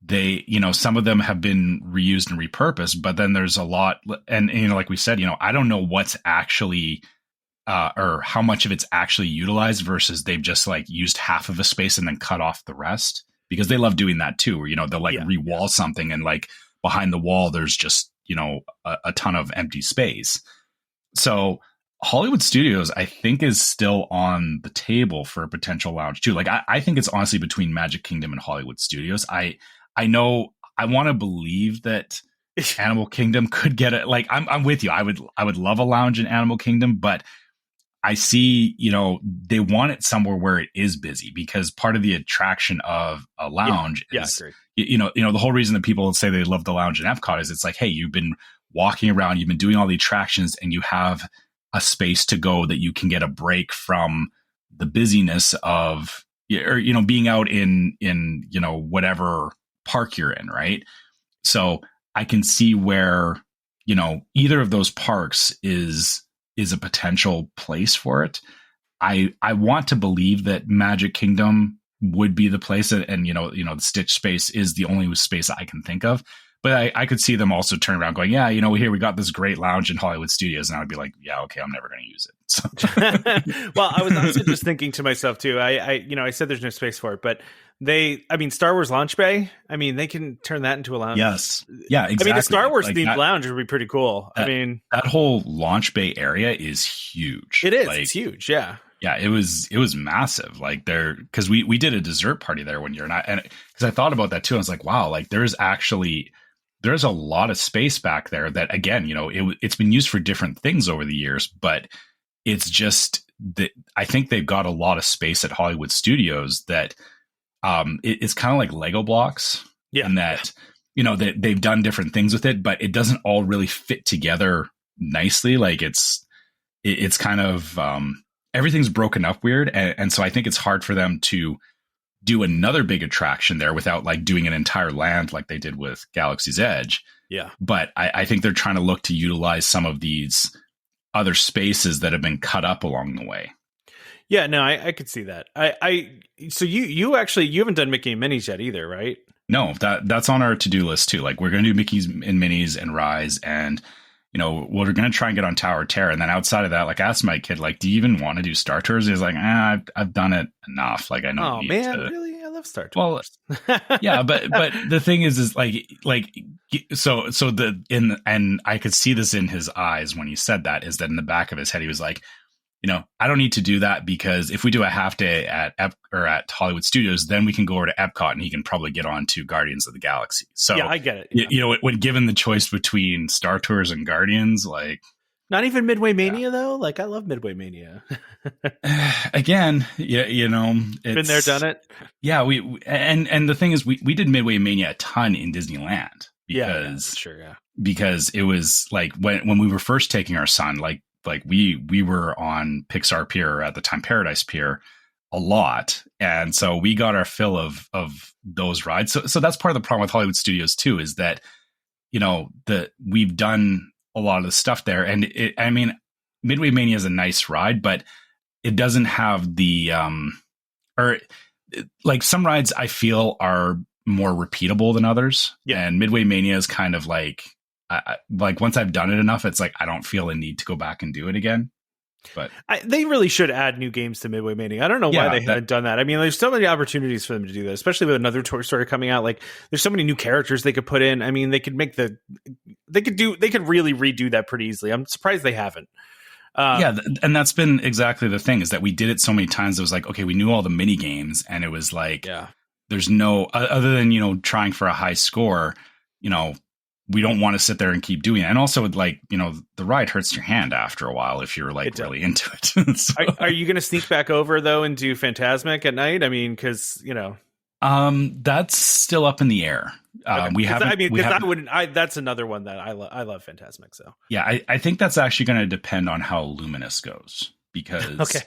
they some of them have been reused and repurposed, but then there's a lot, and like we said, I don't know what's actually or how much of it's actually utilized versus they've just like used half of a space and then cut off the rest, because they love doing that too, where, you know, they'll like re-wall something and like behind the wall, there's just, you know, a ton of empty space. So Hollywood Studios, I think, is still on the table for a potential lounge too. Like, I think it's honestly between Magic Kingdom and Hollywood Studios. I know I want to believe that Animal Kingdom could get it. Like, I'm with you. I would love a lounge in Animal Kingdom, but I see, you know, they want it somewhere where it is busy, because part of the attraction of a lounge is, you know, the whole reason that people say they love the lounge in Epcot is it's like, hey, you've been walking around, you've been doing all the attractions, and you have a space to go that you can get a break from the busyness of, or, you know, being out in, you know, whatever park you're in. Right. So I can see where, you know, either of those parks is a potential place for it. I want to believe that Magic Kingdom would be the place, and you know, the Stitch space is the only space I can think of. But I could see them also turn around going, yeah, you know, here we got this great lounge in Hollywood Studios, and I would be like, yeah, okay, I'm never going to use it. So. Well, I was also just thinking to myself too. I said there's no space for it, but Star Wars Launch Bay, I mean, they can turn that into a lounge. Yes. Yeah, exactly. I mean, the Star Wars themed lounge would be pretty cool. That whole Launch Bay area is huge. It is. Like, it's huge. Yeah. Yeah, it was massive. Like, because we did a dessert party there one year, and because I thought about that too, I was like, wow, like there's a lot of space back there that, again, you know, it's been used for different things over the years, but it's just that I think they've got a lot of space at Hollywood Studios that it's kind of like Lego blocks, and that, you know, that they've done different things with it, but it doesn't all really fit together nicely. Like it's kind of everything's broken up weird, and so I think it's hard for them to do another big attraction there without like doing an entire land like they did with Galaxy's Edge. Yeah. But I think they're trying to look to utilize some of these other spaces that have been cut up along the way. Yeah, no, I could see that. So you haven't done Mickey and Minnie's yet either, right? No, that's on our to-do list too. Like, we're going to do Mickey's and Minnie's and Rise, and, you know, we're going to try and get on Tower of Terror. And then outside of that, like, I asked my kid, like, do you even want to do Star Tours? He's like, I've done it enough. Like, I know. Oh man, really? I love Star Tours. Well, yeah, but the thing is and I could see this in his eyes when he said that, is that in the back of his head, he was like, you know, I don't need to do that, because if we do a half day at Hollywood Studios, then we can go over to Epcot and he can probably get on to Guardians of the Galaxy. So yeah, I get it. Yeah. You know, when given the choice between Star Tours and Guardians, like, not even Midway Mania though. Like, I love Midway Mania. Again, yeah, you know, been there, done it. Yeah, and the thing is, we did Midway Mania a ton in Disneyland, because it was like when we were first taking our son, like we were on Pixar Pier, at the time Paradise Pier, a lot, and so we got our fill of those rides. So that's part of the problem with Hollywood Studios too, is that, you know, we've done a lot of the stuff there, and I mean, Midway Mania is a nice ride, but it doesn't have the like some rides I feel are more repeatable than others, and Midway Mania is kind of like. Like, once I've done it enough, it's like I don't feel a need to go back and do it again. But they really should add new games to Midway Mania. I don't know why they haven't done that. I mean, there's so many opportunities for them to do that, especially with another Toy Story coming out. Like, there's so many new characters they could put in. I mean, they could really redo that pretty easily. I'm surprised they haven't. And that's been exactly the thing, is that we did it so many times. It was like, okay, we knew all the mini games, and it was like, there's no other than, you know, trying for a high score, you know. We don't want to sit there and keep doing it. And also, like, you know, the ride hurts your hand after a while if you're like really into it. So. Are you going to sneak back over though and do Fantasmic at night? I mean, because, you know, that's still up in the air. That's another one that I love Fantasmic. So yeah, I think that's actually going to depend on how Luminous goes, because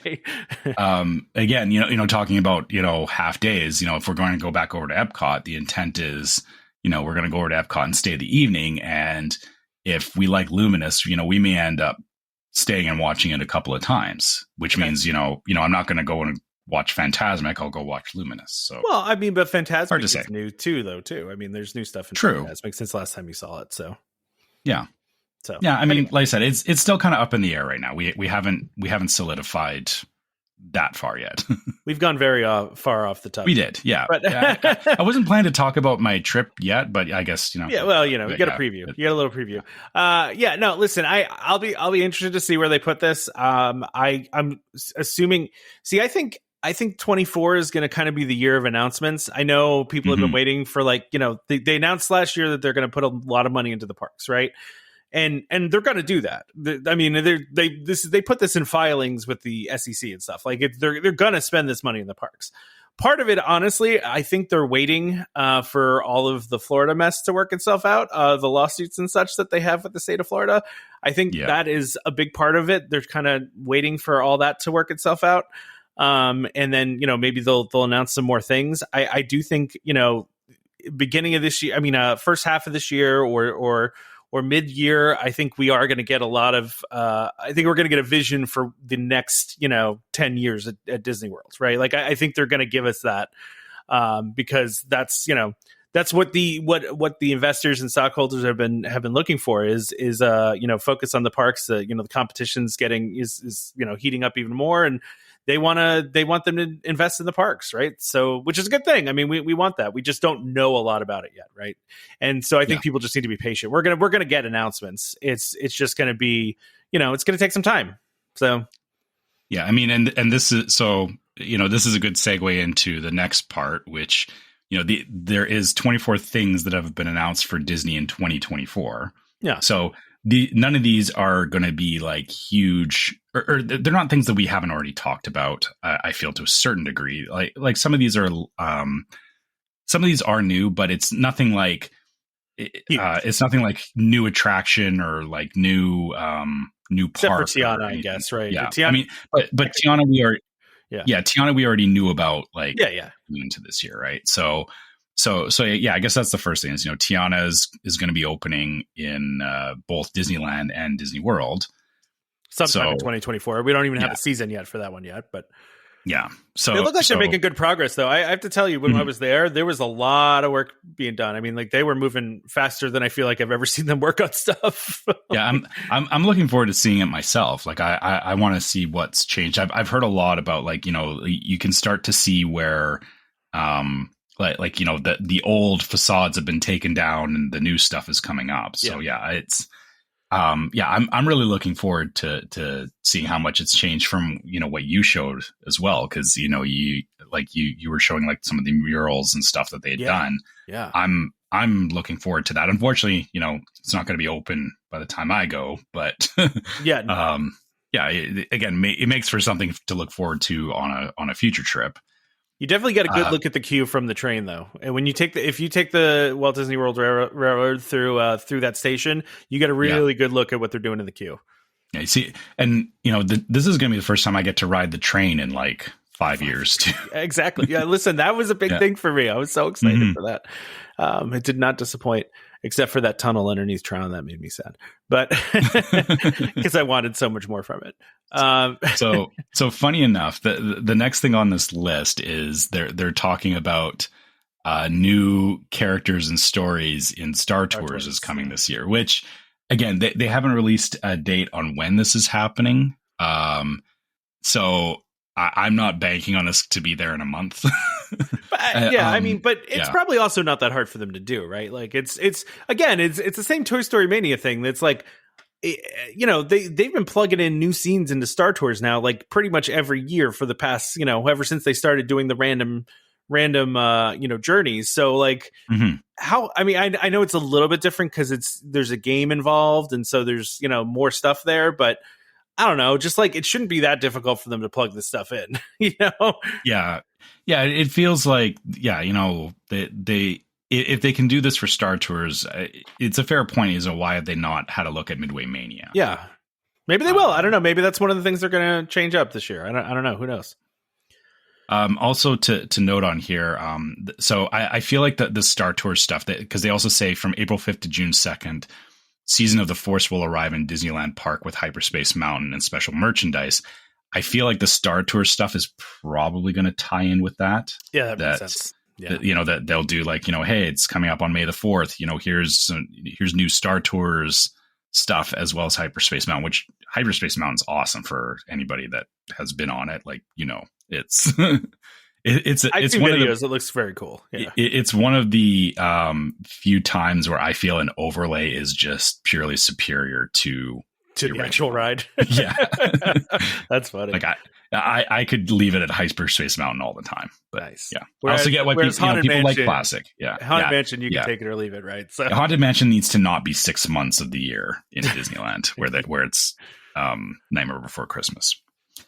again, you know, talking about, you know, half days, you know, if we're going to go back over to Epcot, the intent is, you know, we're going to go over to Epcot and stay the evening. And if we like Luminous, you know, we may end up staying and watching it a couple of times, which means, you know, I'm not going to go and watch Fantasmic. I'll go watch Luminous. So, well, I mean, but Fantasmic is new too, though, too. I mean, there's new stuff in Fantasmic since last time you saw it. So, yeah. So Yeah, I mean, anyway. like I said, it's still kind of up in the air right now. We haven't solidified that far yet. We've gone very far off the top. We did, yeah. But I wasn't planning to talk about my trip yet, but I guess Yeah, well, you got a preview. You got a little preview. Yeah, no, listen, I'll be interested to see where they put this. I'm assuming. See, I think 24 is going to kind of be the year of announcements. I know people have been waiting for they announced last year that they're going to put a lot of money into the parks, right? And they're going to do that. I mean, they put this in filings with the SEC and stuff. Like they're going to spend this money in the parks. Part of it, honestly, I think they're waiting for all of the Florida mess to work itself out, the lawsuits and such that they have with the state of Florida. I think that is a big part of it. They're kind of waiting for all that to work itself out. And then, maybe they'll announce some more things. I do think, beginning of this year, I mean, first half of this year or mid-year, I think we are going to get a lot of, I think we're going to get a vision for the next, 10 years at Disney World, right? Like, I think they're going to give us that because that's what the investors and stockholders have been looking for is focus on the parks. The competition's is heating up even more, and they want them to invest in the parks, right? So, which is a good thing. I mean, we want that. We just don't know a lot about it yet, right? And so I think people just need to be patient. We're gonna get announcements. It's just gonna be, it's gonna take some time. So, yeah, I mean, and this is this is a good segue into the next part, which there is 24 things that have been announced for Disney in 2024. Yeah. So none of these are going to be like huge, or they're not things that we haven't already talked about. I feel to a certain degree, like some of these are new, but it's nothing like new attraction or like new except park. For Tiana, I guess, right? Yeah, Tiana, I mean, but Tiana Tiana we already knew about into this year, right? So yeah, I guess that's the first thing is, Tiana is going to be opening in both Disneyland and Disney World sometime in 2024. We don't even have a season yet for that one yet, but yeah. So they look like they're making good progress, though. I have to tell you, when I was there was a lot of work being done. I mean, like they were moving faster than I feel like I've ever seen them work on stuff. Yeah, I'm looking forward to seeing it myself. Like I want to see what's changed. I've heard a lot about you can start to see where the old facades have been taken down and the new stuff is coming up. So it's I'm really looking forward to seeing how much it's changed from what you showed as well, because you were showing like some of the murals and stuff that they had done. Yeah, I'm looking forward to that. Unfortunately, it's not going to be open by the time I go, but again, it makes for something to look forward to on a future trip. You definitely get a good look at the queue from the train, though. And when if you take the Walt Disney World Railroad through that station, you get a really good look at what they're doing in the queue. Yeah, you see, and this is going to be the first time I get to ride the train in like 5 years too. Exactly. Yeah. Listen, that was a big thing for me. I was so excited for that. It did not disappoint, except for that tunnel underneath Tron. That made me sad, but because I wanted so much more from it. So funny enough, the next thing on this list is they're talking about new characters and stories in Star Tours is coming this year, which again, they haven't released a date on when this is happening. So I'm not banking on this to be there in a month. I mean, but it's probably also not that hard for them to do, right? Like it's the same Toy Story Mania thing. That's like, they've been plugging in new scenes into Star Tours now, like pretty much every year for the past, ever since they started doing the random journeys. So like I know it's a little bit different because there's a game involved. And so there's, more stuff there, but I don't know, just like it shouldn't be that difficult for them to plug this stuff in, Yeah. Yeah. It feels like, they if they can do this for Star Tours, it's a fair point. Is why have they not had a look at Midway Mania? Yeah. Maybe they will. I don't know. Maybe that's one of the things they're going to change up this year. I don't know. Who knows? Also to note on here, so I feel like the Star Tours stuff, because they also say from April 5th to June 2nd, Season of the Force will arrive in Disneyland Park with Hyperspace Mountain and special merchandise. I feel like the Star Tours stuff is probably going to tie in with that. Yeah, that makes sense. Yeah. That they'll do like, hey, it's coming up on May the 4th. Here's new Star Tours stuff as well as Hyperspace Mountain, which Hyperspace Mountain's awesome for anybody that has been on it. Like, it's I've seen one videos. of the, it looks very cool. Yeah. it's one of the few times where I feel an overlay is just purely superior to the actual ride. Yeah. That's funny. Like I could leave it at Hyperspace Mountain all the time. But nice. Yeah. Whereas, I also get why people like classic. Yeah. Haunted Mansion, you can take it or leave it, right? So Haunted Mansion needs to not be 6 months of the year in Disneyland where it's Nightmare Before Christmas.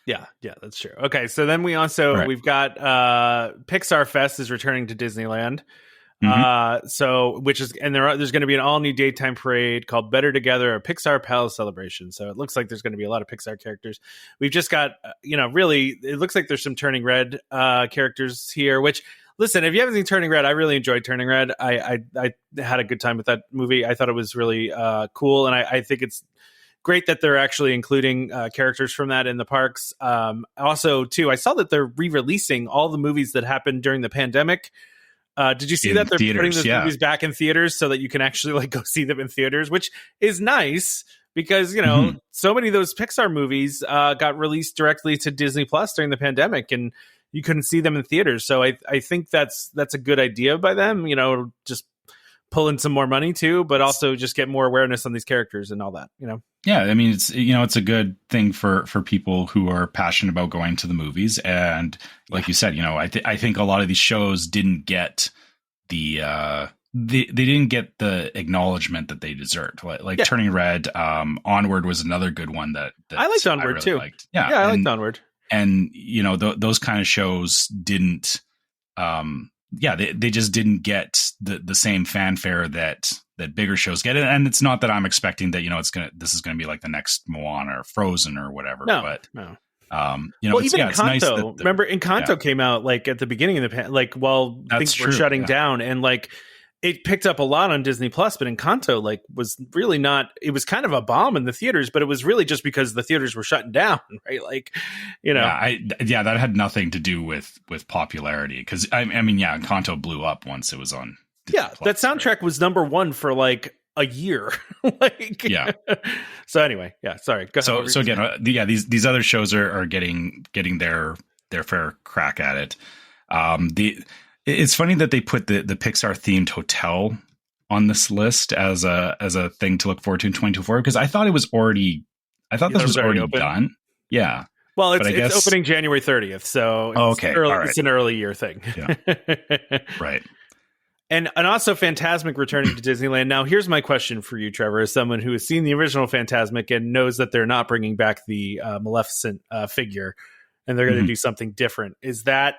Yeah, that's true. Okay, so then we've got Pixar Fest is returning to Disneyland. Mm-hmm. There's going to be an all new daytime parade called Better Together, a Pixar Palace celebration. So it looks like there's going to be a lot of Pixar characters. We've just got, really, it looks like there's some Turning Red characters here, which, listen, if you haven't seen Turning Red, I really enjoyed Turning Red. I had a good time with that movie. I thought it was really cool. And I think it's great that they're actually including characters from that in the parks. Also, too, I saw that they're re-releasing all the movies that happened during the pandemic. Did you see in that they're theaters, putting those movies back in theaters so that you can actually go see them in theaters, which is nice because, so many of those Pixar movies got released directly to Disney Plus during the pandemic and you couldn't see them in theaters. So I think that's a good idea by them, just pull in some more money too, but also just get more awareness on these characters and all that, Yeah, I mean, it's a good thing for people who are passionate about going to the movies, and like you said, I think a lot of these shows didn't get the they didn't get the acknowledgement that they deserved. Like Turning Red, Onward was another good one that I liked Onward too. Liked. Yeah, I liked Onward, and those kind of shows didn't. They just didn't get the same fanfare that bigger shows get. And it's not that I'm expecting that, this is going to be like the next Moana or Frozen or whatever. No. Even Encanto, nice remember Encanto came out like at the beginning of the things were shutting down, and it picked up a lot on Disney Plus, but Encanto was really not. It was kind of a bomb in the theaters, but it was really just because the theaters were shutting down, right? That had nothing to do with popularity, because Encanto blew up once it was on Disney Plus, that soundtrack was number one for a year. So anyway, sorry. Go ahead. So again, these other shows are getting their fair crack at it. It's funny that they put the Pixar themed hotel on this list as a thing to look forward to in 2024, because I thought this was already done. Yeah. Well, it's opening January 30th, so it's an early year thing. Yeah. Right. And also Fantasmic returning to Disneyland. Now, here's my question for you, Trevor, as someone who has seen the original Fantasmic and knows that they're not bringing back the Maleficent figure, and they're going to do something different. Is that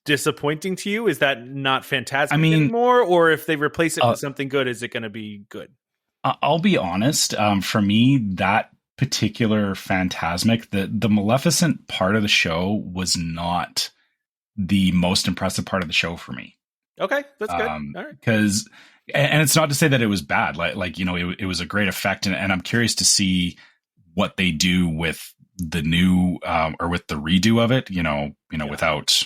disappointing to you? Is that not Fantasmic anymore? Or if they replace it with something good, is it going to be good? I'll be honest. For me, that particular Fantasmic, the Maleficent part of the show was not the most impressive part of the show for me. Okay, that's good. All right. Because, and it's not to say that it was bad. It was a great effect, and I'm curious to see what they do with the new or with the redo of it. Without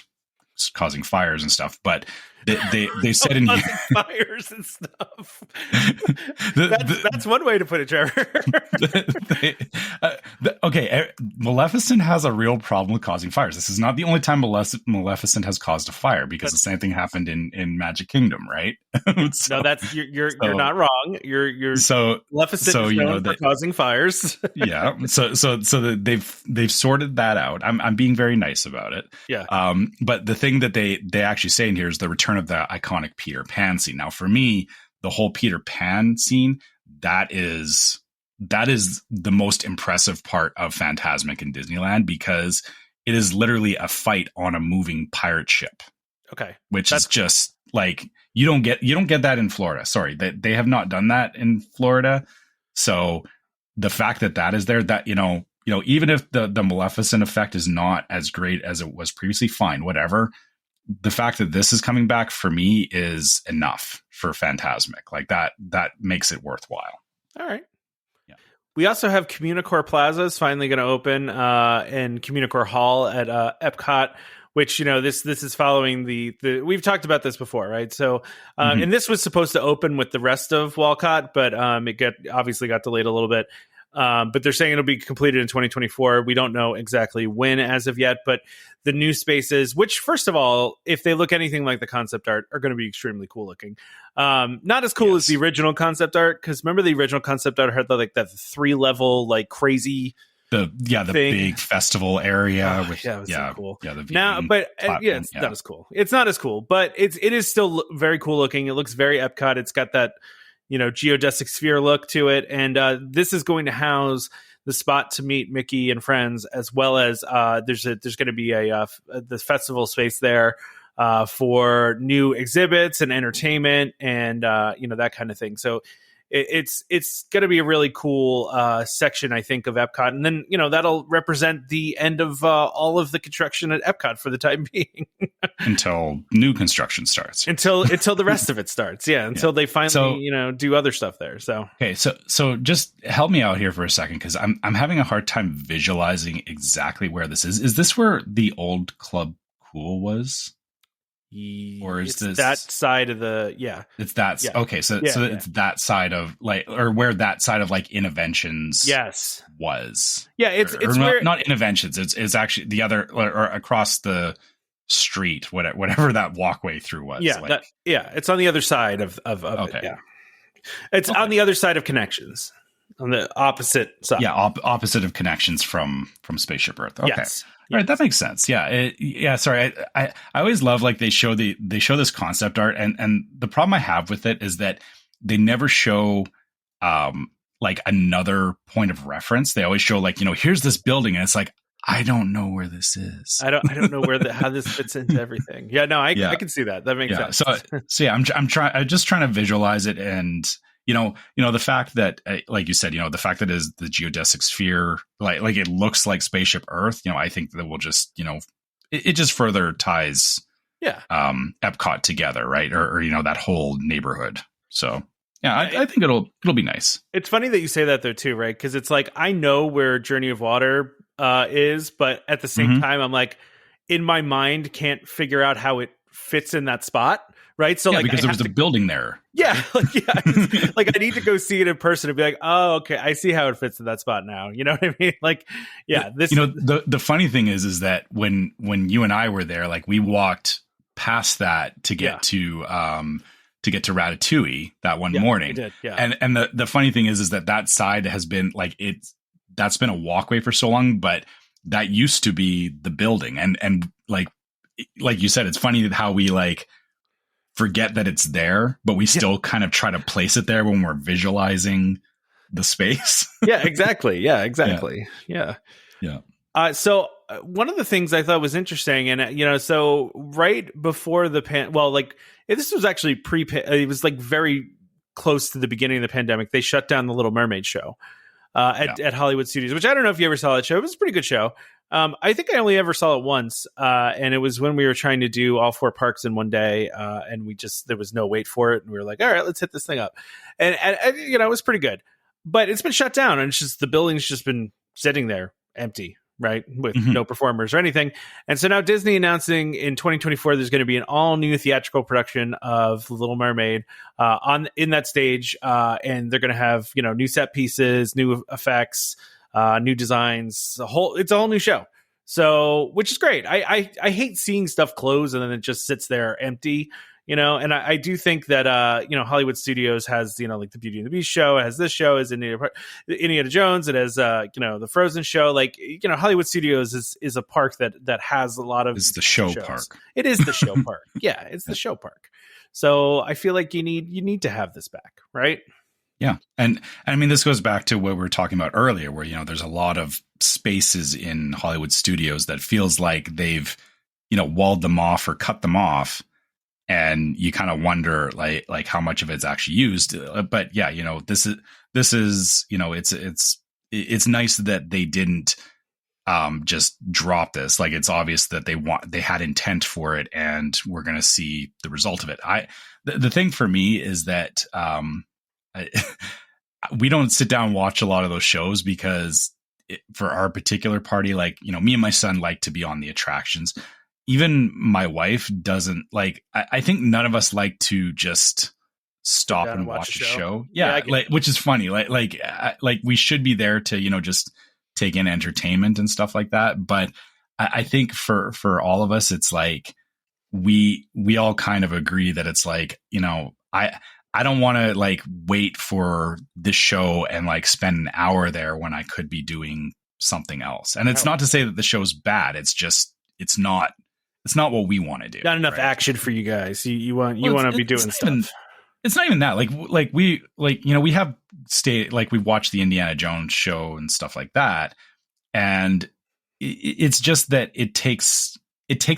causing fires and stuff, but they said in here fires and stuff. That's one way to put it, Trevor. Maleficent has a real problem with causing fires. This is not the only time Maleficent has caused a fire, because the same thing happened in Magic Kingdom, right? No, that's you're not wrong. You're Maleficent is known for causing fires. Yeah. So they've sorted that out. I'm being very nice about it. Yeah. But the thing that they actually say in here is the return of the iconic Peter Pan scene. Now, for me, the whole Peter Pan scene, that is the most impressive part of Fantasmic in Disneyland, because it is literally a fight on a moving pirate ship. Okay. Which is just you don't get that in Florida. Sorry, they have not done that in Florida. So the fact that is there, that even if the Maleficent effect is not as great as it was previously, fine, whatever. The fact that this is coming back for me is enough for Fantasmic. That makes it worthwhile. All right. Yeah. We also have Communicore Plaza is finally going to open in Communicore Hall at Epcot, which, this is following the we've talked about this before, right? So, and this was supposed to open with the rest of Walcott, but it obviously got delayed a little bit. But they're saying it'll be completed in 2024. We don't know exactly when as of yet, but the new spaces, which, first of all, if they look anything like the concept art, are going to be extremely cool looking. Not as cool as the original concept art, because remember the original concept art had like that 3-level like crazy the big festival area with it was so cool. It's not as cool. It's not as cool, but it is still very cool looking. It looks very Epcot. It's got that geodesic sphere look to it, and this is going to house the spot to meet Mickey and friends, as well as there's going to be the festival space there for new exhibits and entertainment and that kind of thing. So it's going to be a really cool section, I think, of Epcot, and then that'll represent the end of all of the construction at Epcot for the time being, until new construction starts, until the rest of it starts, until they finally do other stuff there. So okay, so just help me out here for a second, because I'm having a hard time visualizing exactly where this is. Is this where the old Club Cool was? Or is this that side of the it's that okay, so it's that side of like, or where that side of like Innoventions was it's not Innoventions, it's actually the other, or across the street, whatever that walkway through was. It's on the other side of it. It's on the other side of Connections, on the opposite side. Opposite of Connections from Spaceship Earth. Okay. Yes. All right, that makes sense. Sorry. I always love like they show this concept art, and the problem I have with it is that they never show like another point of reference. They always show like, here's this building, and it's like, I don't know where this is. I don't know how this fits into everything. I can see that. That makes sense. So I'm just trying to visualize it, and the fact that, like you said, the fact that it is the geodesic sphere, like it looks like Spaceship Earth, I think that will just, it just further ties, Epcot together, right? Or that whole neighborhood. So I think it'll be nice. It's funny that you say that though too, right? Because it's like, I know where Journey of Water is, but at the same time, I'm like, in my mind, can't figure out how it fits in that spot. Right. So because there was a building there. Like I need to go see it in person and be like, oh, okay, I see how it fits in that spot now. You know what I mean? Like, the funny thing is that when you and I were there, like we walked past that to get to Ratatouille that one morning. We did, And the funny thing is that side has been like, that's been a walkway for so long, but that used to be the building. And like you said, it's funny how we like forget that it's there, but we still kind of try to place it there when we're visualizing the space. Exactly. So one of the things I thought was interesting, and so right before the this was actually it was like very close to the beginning of the pandemic. They shut down the Little Mermaid show at Hollywood Studios, which I don't know if you ever saw that show. It was a pretty good show. I think I only ever saw it once, and it was when we were trying to do all 4 parks in one day, and there was no wait for it, and we were like, all right, let's hit this thing up, and it was pretty good, but it's been shut down, and it's just the building's just been sitting there empty, right, with no performers or anything. And so now Disney announcing in 2024 there's going to be an all new theatrical production of The Little Mermaid in that stage, and they're going to have new set pieces, new effects, new designs, it's a whole new show. So, which is great. I hate seeing stuff close and then it just sits there empty, and I do think that, Hollywood Studios has, like the Beauty and the Beast show, it has this show, as Indiana Jones, it has, the Frozen show. Like, Hollywood Studios is a park that has a lot of, it's the show shows. Park. It is the show park. Yeah, it's the show park. So I feel like you need to have this back, right? Yeah. And I mean, this goes back to what we were talking about earlier, where, there's a lot of spaces in Hollywood Studios that feels like they've, walled them off or cut them off. And you kind of wonder like how much of it's actually used. But yeah, this is, it's nice that they didn't just drop this. Like, it's obvious that they had intent for it, and we're going to see the result of it. The thing for me is that, we don't sit down and watch a lot of those shows because for our particular party, like, me and my son like to be on the attractions. even my wife doesn't like, I think none of us like to just stop and watch a show. Yeah. Like, which is funny. Like we should be there to, just take in entertainment and stuff like that. But I think for all of us, it's like, we all kind of agree that it's like, I don't want to like wait for this show and like spend an hour there when I could be doing something else. And it's not to say that the show's bad. It's just, it's not what we want to do. Not enough action for you guys. You want to be doing stuff. It's not even that. We have stayed, like we watched the Indiana Jones show and stuff like that. And it's just that it takes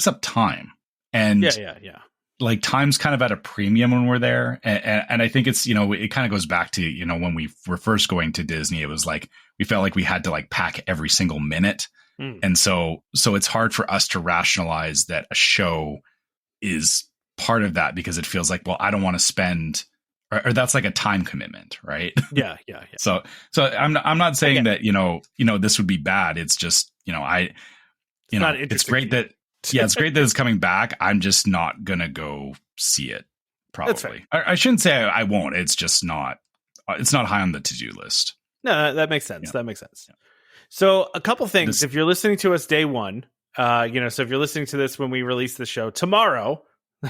up time. And yeah. Like time's kind of at a premium when we're there. And I think it's, it kind of goes back to, when we were first going to Disney, it was like, we felt like we had to like pack every single minute. And so it's hard for us to rationalize that a show is part of that, because it feels like, well, I don't want to spend, or that's like a time commitment. Right. Yeah. So I'm not saying that, this would be bad. It's just, it's great that, it's great that it's coming back. I'm just not going to go see it. Probably. I shouldn't say I won't. It's just not, it's not high on the to-do list. No, that makes sense. Yeah. That makes sense. Yeah. So a couple things, if you're listening to us day one, so if you're listening to this when we release the show tomorrow,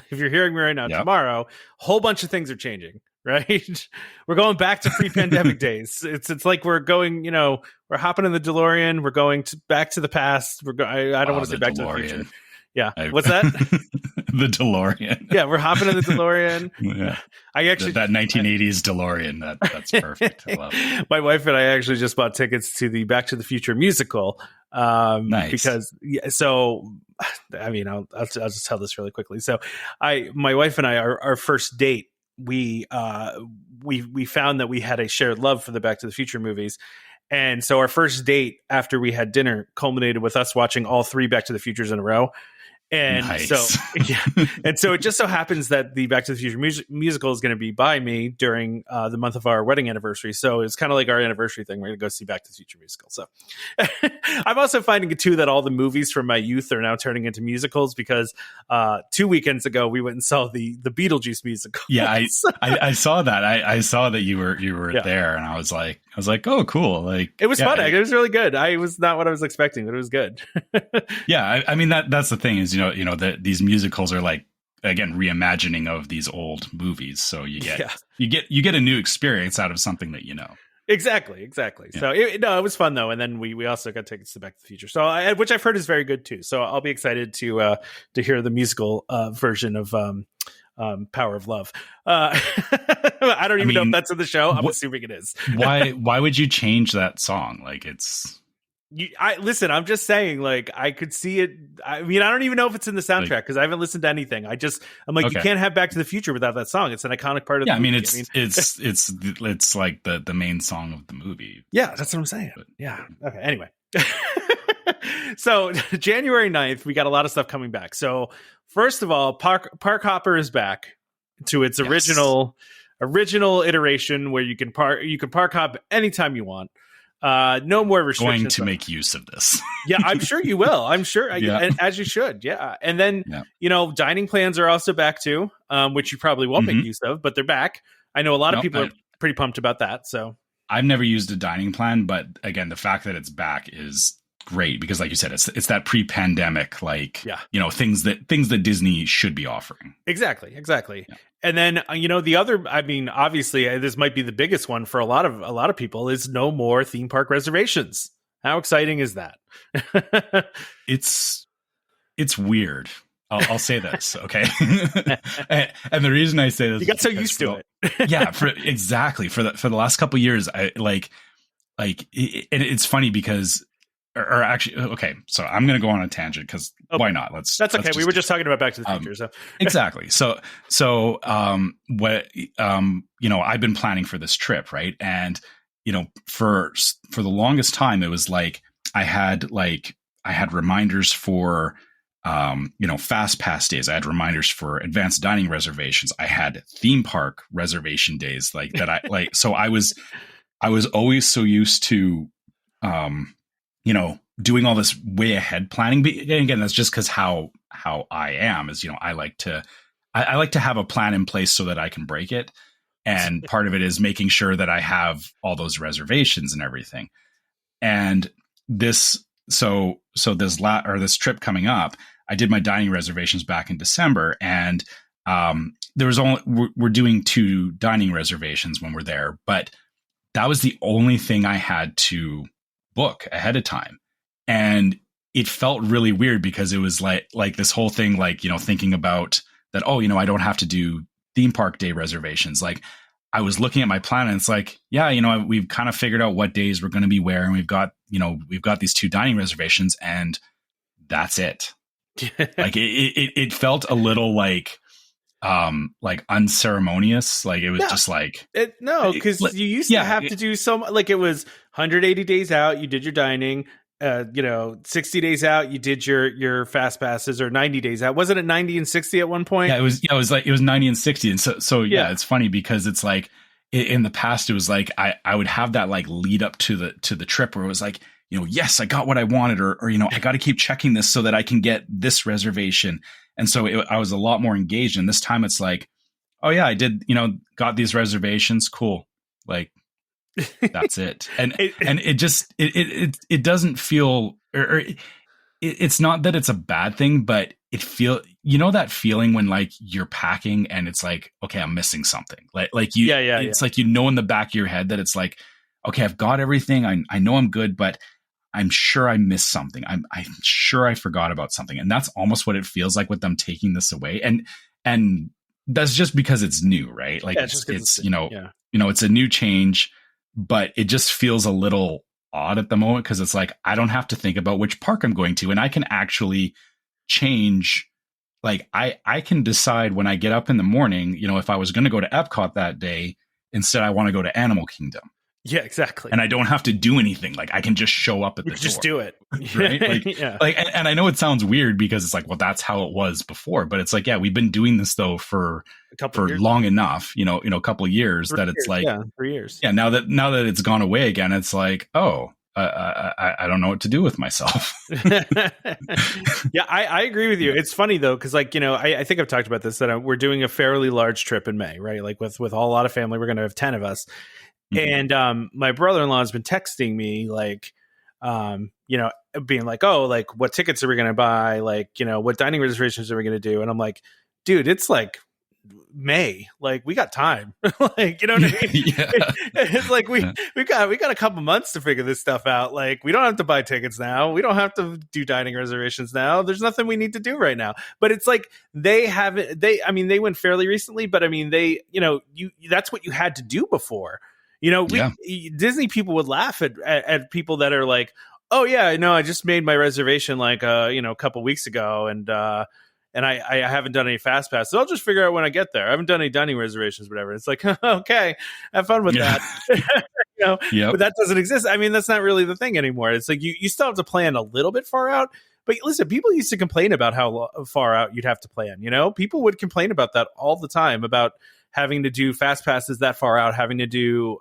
if you're hearing me right now, tomorrow, a whole bunch of things are changing, right? We're going back to pre-pandemic days. It's like we're going, we're hopping in the DeLorean. We're going back to the past. I don't want to say back to the future. Yeah. What's that? The DeLorean. Yeah, we're hopping in the DeLorean. Yeah. I actually that 1980s DeLorean. That's perfect. I love it. My wife and I actually just bought tickets to the Back to the Future musical. Nice. Because I'll just tell this really quickly. So my wife and I, our first date, we found that we had a shared love for the Back to the Future movies. And so our first date after we had dinner culminated with us watching all 3 Back to the Futures in a row. And nice. so it just so happens that the Back to the Future musical is going to be by me during the month of our wedding anniversary. So it's kind of like our anniversary thing. We're going to go see Back to the Future musical. So I'm also finding it too that all the movies from my youth are now turning into musicals, because 2 weekends ago we went and saw the Beetlejuice musical. Yeah, I saw that. I saw that you were there, and I was like, oh, cool. Like, it was fun. It was really good. It was not what I was expecting, but it was good. Yeah, I mean that's the thing is, these musicals are like, again, reimagining of these old movies. So you get a new experience out of something that you know. Exactly. Yeah. So it was fun though, and then we also got tickets to Back to the Future, so which I've heard is very good too. So I'll be excited to hear the musical version of Power of Love. I don't even know if that's in the show. I'm assuming it is. Why would you change that song? Like, it's. Listen, I'm just saying, like, I could see it. I mean, I don't even know if it's in the soundtrack because I haven't listened to anything. I'm like, okay. You can't have Back to the Future without that song. It's an iconic part of the movie. It's like the main song of the movie. Yeah, that's what I'm saying. But, yeah. Okay. Anyway. So January 9th, we got a lot of stuff coming back. So first of all, Park Hopper is back to its original iteration where you can park hop anytime you want. No more restrictions. Going to make use of this. Yeah, I'm sure you will. I'm sure, as you should. Yeah, and then dining plans are also back too, which you probably won't make use of, but they're back. I know a lot of people are pretty pumped about that. So I've never used a dining plan, but again, the fact that it's back is great because, like you said, it's that pre-pandemic, things that Disney should be offering. Exactly. Yeah. And then, the other, I mean, obviously this might be the biggest one for a lot of people is no more theme park reservations. How exciting is that? It's weird. I'll say this. Okay. and the reason I say this, you got so used to it. Yeah, for the last couple of years, it's funny because, or actually, okay, so I'm going to go on a tangent because why not? That's okay. We were just talking about Back to the Future. So exactly. So I've been planning for this trip, right? And, for the longest time, it was like, I had reminders for, fast pass days. I had reminders for advanced dining reservations. I had theme park reservation days like that. So I was always so used to, doing all this way ahead planning. But again, that's just because how I am is, I like to have a plan in place so that I can break it. And part of it is making sure that I have all those reservations and everything. And this trip coming up, I did my dining reservations back in December, and we're doing 2 dining reservations when we're there, but that was the only thing I had to book ahead of time. And it felt really weird because it was like this whole thing, thinking about that, I don't have to do theme park day reservations. Like, I was looking at my plan and it's like, yeah, we've kind of figured out what days we're going to be where, and we've got these 2 dining reservations, and that's it. Like it felt a little like unceremonious. Like it was just like because you used to have to do so much. Like it was 180 days out, you did your dining. 60 days out, you did your fast passes, or 90 days out. Wasn't it 90 and 60 at one point? Yeah, it was 90 and 60. And so it's funny because it's like in the past, it was like, I would have that like lead up to the trip where it was like, yes, I got what I wanted, or I got to keep checking this so that I can get this reservation. And so I was a lot more engaged. And this time it's like, oh yeah, I did, got these reservations. Cool. Like, that's it. And it doesn't feel, or it's not that it's a bad thing, but it that feeling when like you're packing and it's like, okay, I'm missing something. It's like, in the back of your head that it's like, okay, I've got everything. I know I'm good, but I'm sure I missed something. I'm sure I forgot about something. And that's almost what it feels like with them taking this away. And that's just because it's new, right? Like it's it's a new change. But it just feels a little odd at the moment because it's like, I don't have to think about which park I'm going to, and I can actually change. Like I can decide when I get up in the morning, if I was going to go to Epcot that day, instead I want to go to Animal Kingdom. Yeah, exactly. And I don't have to do anything. Like I can just show up at the door. Just do it. Right? And I know it sounds weird because it's like, well, that's how it was before. But it's like, yeah, we've been doing this though for long enough, a couple of years that it's like 3 years. Yeah. Now that it's gone away again, it's like, oh, I don't know what to do with myself. Yeah, I agree with you. It's funny though, because I think I've talked about this, that we're doing a fairly large trip in May, right? Like with a lot of family, we're going to have 10 of us. Mm-hmm. And my brother-in-law has been texting me being like, oh, like what tickets are we going to buy? Like, what dining reservations are we going to do? And I'm like, dude, it's like May, like we got time. Like, you know what I mean? Yeah. It's like we got a couple months to figure this stuff out. Like we don't have to buy tickets now. We don't have to do dining reservations now. There's nothing we need to do right now. But it's like they went fairly recently, but I mean that's what you had to do before. Disney people would laugh at people that are like, oh yeah, no, I just made my reservation like a couple weeks ago, and I haven't done any fast pass, so I'll just figure out when I get there. I haven't done any dining reservations, whatever. It's like, okay, have fun with that. Yep. But that doesn't exist. I mean, that's not really the thing anymore. It's like you still have to plan a little bit far out. But listen, people used to complain about how far out you'd have to plan. People would complain about that all the time, about having to do fast passes that far out, having to do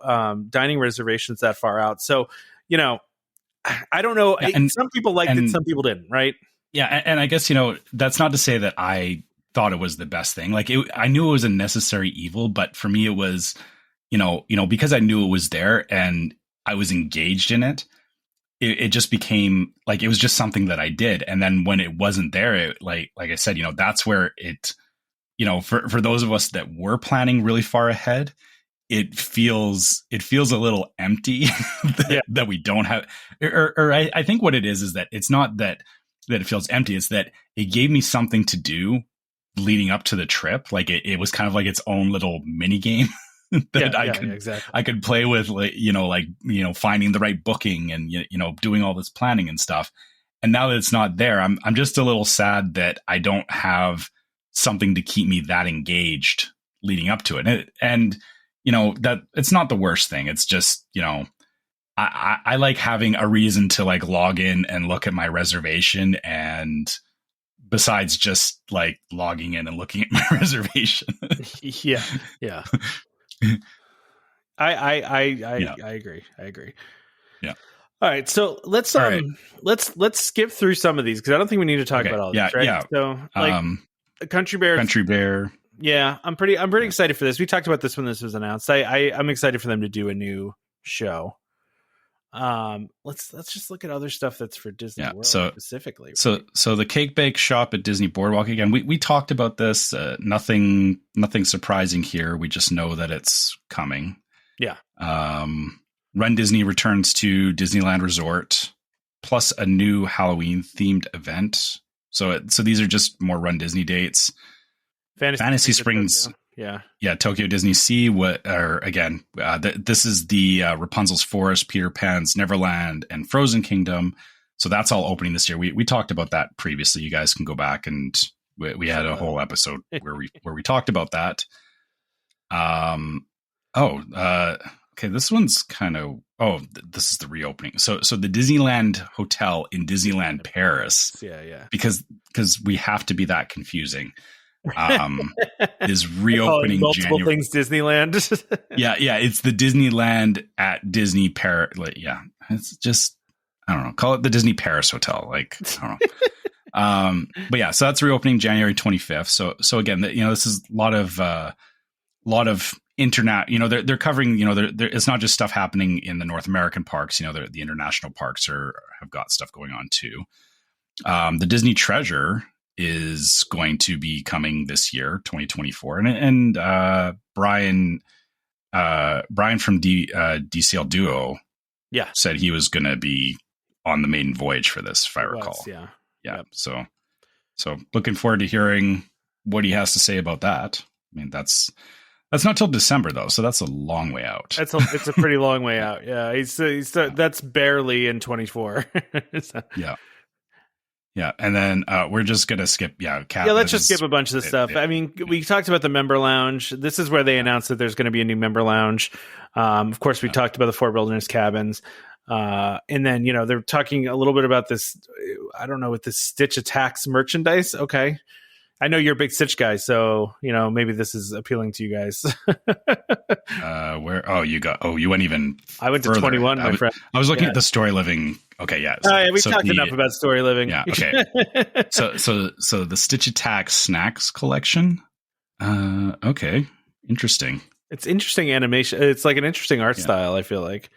dining reservations that far out. So, I don't know. Yeah, and some people liked it, some people didn't, right? Yeah, and I guess, that's not to say that I thought it was the best thing. Like, I knew it was a necessary evil, but for me it was, because I knew it was there and I was engaged in it, it just became like, it was just something that I did. And then when it wasn't there, like I said, that's where it, for those of us that were planning really far ahead, it feels a little empty that we don't have, or I think what it is that it's not that it feels empty. It's that it gave me something to do leading up to the trip. Like it was kind of like its own little mini game that I could play with, finding the right booking and, doing all this planning and stuff. And now that it's not there, I'm just a little sad that I don't have something to keep me that engaged leading up to it. And that it's not the worst thing. It's just, I like having a reason to like log in and look at my reservation, and besides just like logging in and looking at my reservation. Yeah. I agree. Yeah. All right, so let's All right. let's skip through some of these because I don't think we need to talk Okay, about all yeah, these, right? yeah. So like Country Bear. Country Bear. Yeah, I'm pretty excited for this. We talked about this when this was announced. I'm excited for them to do a new show. Let's just look at other stuff that's for Disney World specifically. Right? So the Cake Bake Shop at Disney Boardwalk again. We talked about this. Nothing surprising here. We just know that it's coming. Yeah. Run Disney returns to Disneyland Resort, plus a new Halloween themed event. So these are just more Run Disney dates. Fantasy Springs. Yeah, Tokyo Disney Sea. This is the Rapunzel's Forest, Peter Pan's Neverland, and Frozen Kingdom. So that's all opening this year. We talked about that previously. You guys can go back and we had a whole episode where we talked about that. Okay, this one's kind of this is the reopening. So the Disneyland Hotel in Disneyland Paris. Yeah. Because we have to be that confusing. Is reopening multiple January. Things Disneyland. yeah, it's the Disneyland at Disney Paris. Yeah, it's just I don't know. Call it the Disney Paris Hotel. Like I don't know. But yeah, so that's reopening January 25th. So again, this is a lot of internet. They're covering. It's not just stuff happening in the North American parks. The international parks have got stuff going on too. The Disney Treasure is going to be coming this year, 2024, and Brian from DCL Duo, said he was going to be on the maiden voyage for this, if I recall. Yeah. Yep. So looking forward to hearing what he has to say about that. I mean, that's not till December though, so that's a long way out. It's a pretty long way out. Yeah, he's that's barely in 24. So. Yeah, and then we're just gonna skip. Let's just skip a bunch of the stuff. I mean, we talked about the member lounge. This is where they announced that there's going to be a new member lounge. Of course, we talked about the Fort Wilderness cabins, and then they're talking a little bit about this. I don't know, with this Stitch Attacks merchandise. Okay, I know you're a big Stitch guy, so maybe this is appealing to you guys. Where? Oh, you went even. I went to further. 21, my friend. I was looking at the Story Living. Okay, yeah. We talked enough about Story Living. Yeah. Okay. so the Stitch Attack snacks collection. Okay, interesting. It's interesting animation. It's like an interesting art style. I feel like.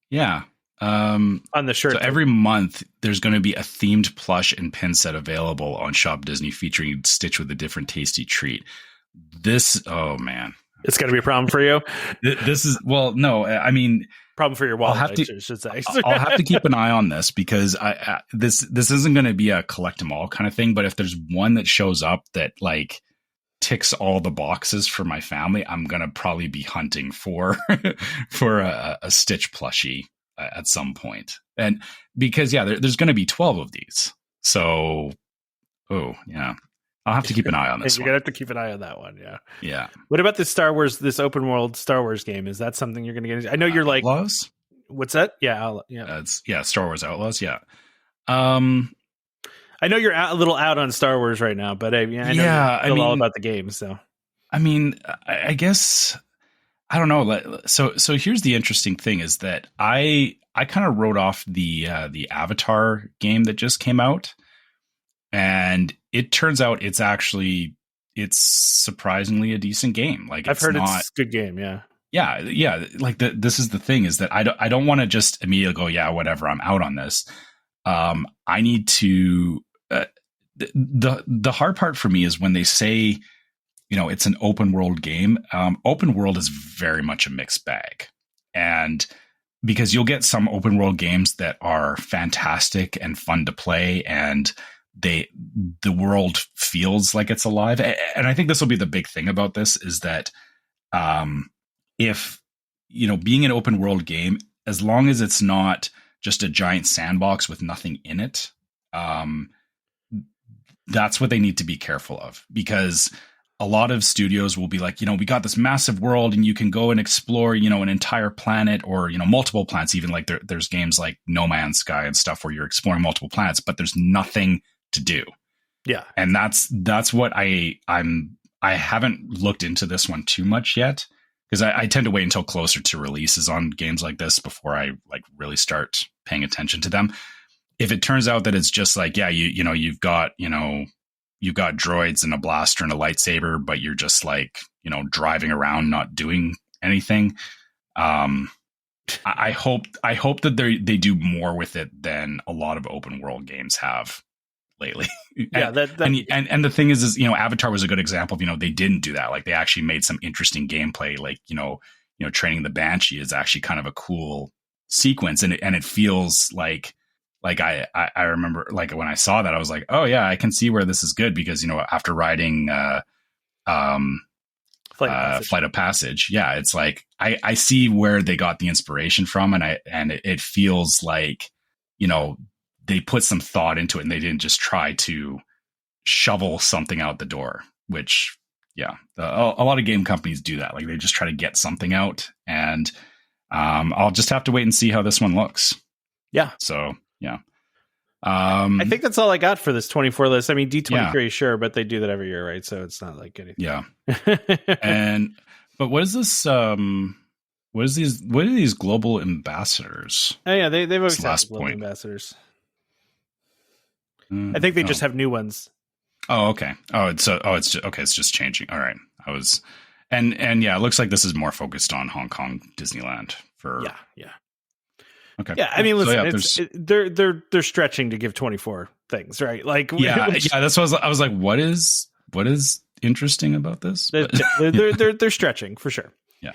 Yeah. On the shirt. So every month there's going to be a themed plush and pin set available on Shop Disney featuring Stitch with a different tasty treat. Oh man, it's going to be a problem for you. This is no. I mean, problem for your wallet. I should say. I'll have to keep an eye on this because this isn't going to be a collect them all kind of thing. But if there's one that shows up that like ticks all the boxes for my family, I'm going to probably be hunting for a Stitch plushie at some point. And because there's going to be 12 of these. So, I'll have to keep an eye on this. You're going to have to keep an eye on that one. Yeah. Yeah. What about this open world Star Wars game? Is that something you're going to get into? I know you're like Outlaws? What's that? Yeah. It's Star Wars Outlaws. Yeah. I know you're a little out on Star Wars right now, but I know you're all about the game. So, I mean, I guess I don't know. So here's the interesting thing is that I kind of wrote off the Avatar game that just came out, and it turns out it's surprisingly a decent game. Like I've heard it's a good game. Yeah. Like this is the thing is that I don't want to just immediately go, yeah, whatever, I'm out on this. I need to. The hard part for me is when they say, it's an open world game. Open world is very much a mixed bag. And because you'll get some open world games that are fantastic and fun to play and the world feels like it's alive. And I think this will be the big thing about this is that if, being an open world game, as long as it's not just a giant sandbox with nothing in it, that's what they need to be careful of, because a lot of studios will be like, we got this massive world and you can go and explore, an entire planet or, multiple planets. Even like there's games like No Man's Sky and stuff where you're exploring multiple planets, but there's nothing to do. Yeah. And that's what I haven't looked into this one too much yet, because I tend to wait until closer to releases on games like this before I like really start paying attention to them. If it turns out that it's just like, yeah, you've got droids and a blaster and a lightsaber, but you're just like, driving around, not doing anything. I hope that they do more with it than a lot of open world games have lately. Yeah, and the thing is, Avatar was a good example of, they didn't do that. Like they actually made some interesting gameplay, like, training the Banshee is actually kind of a cool sequence. And it feels like I remember, like when I saw that, I was like, oh yeah, I can see where this is good because, after riding, Flight of Passage. Yeah. It's like, I see where they got the inspiration from, and it feels like, they put some thought into it and they didn't just try to shovel something out the door, which, yeah, a lot of game companies do that. Like they just try to get something out, and I'll just have to wait and see how this one looks. Yeah. So, yeah. I think that's all I got for this 24 list. I mean, D23, sure, but they do that every year, right? So it's not like anything. Yeah. But what is this? What are these global ambassadors? Oh yeah, they've always had global ambassadors. I think they just have new ones. Oh, okay. It's just changing. All right. And yeah, it looks like this is more focused on Hong Kong Disneyland for. Yeah. Okay. Yeah, I mean, listen, they're stretching to give 24 things, right? Like, yeah. That's what I was like. What is interesting about this? They're stretching for sure. Yeah.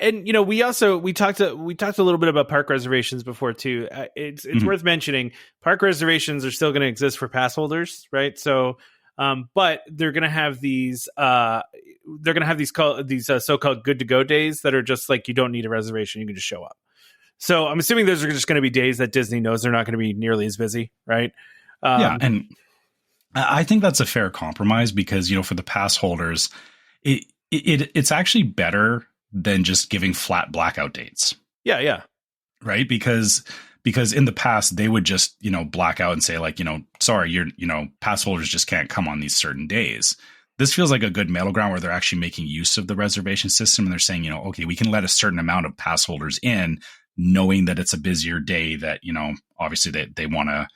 And we talked a little bit about park reservations before too. It's worth mentioning park reservations are still going to exist for pass holders, right? So, but they're going to have these so-called good to go days that are just like, you don't need a reservation, you can just show up. So I'm assuming those are just going to be days that Disney knows they're not going to be nearly as busy, right? Yeah, and I think that's a fair compromise because for the pass holders, it's actually better than just giving flat blackout dates. Yeah. Right? Because in the past they would just, black out and say like, sorry, pass holders just can't come on these certain days. This feels like a good middle ground where they're actually making use of the reservation system and they're saying, okay, we can let a certain amount of pass holders in, knowing that it's a busier day that, obviously they want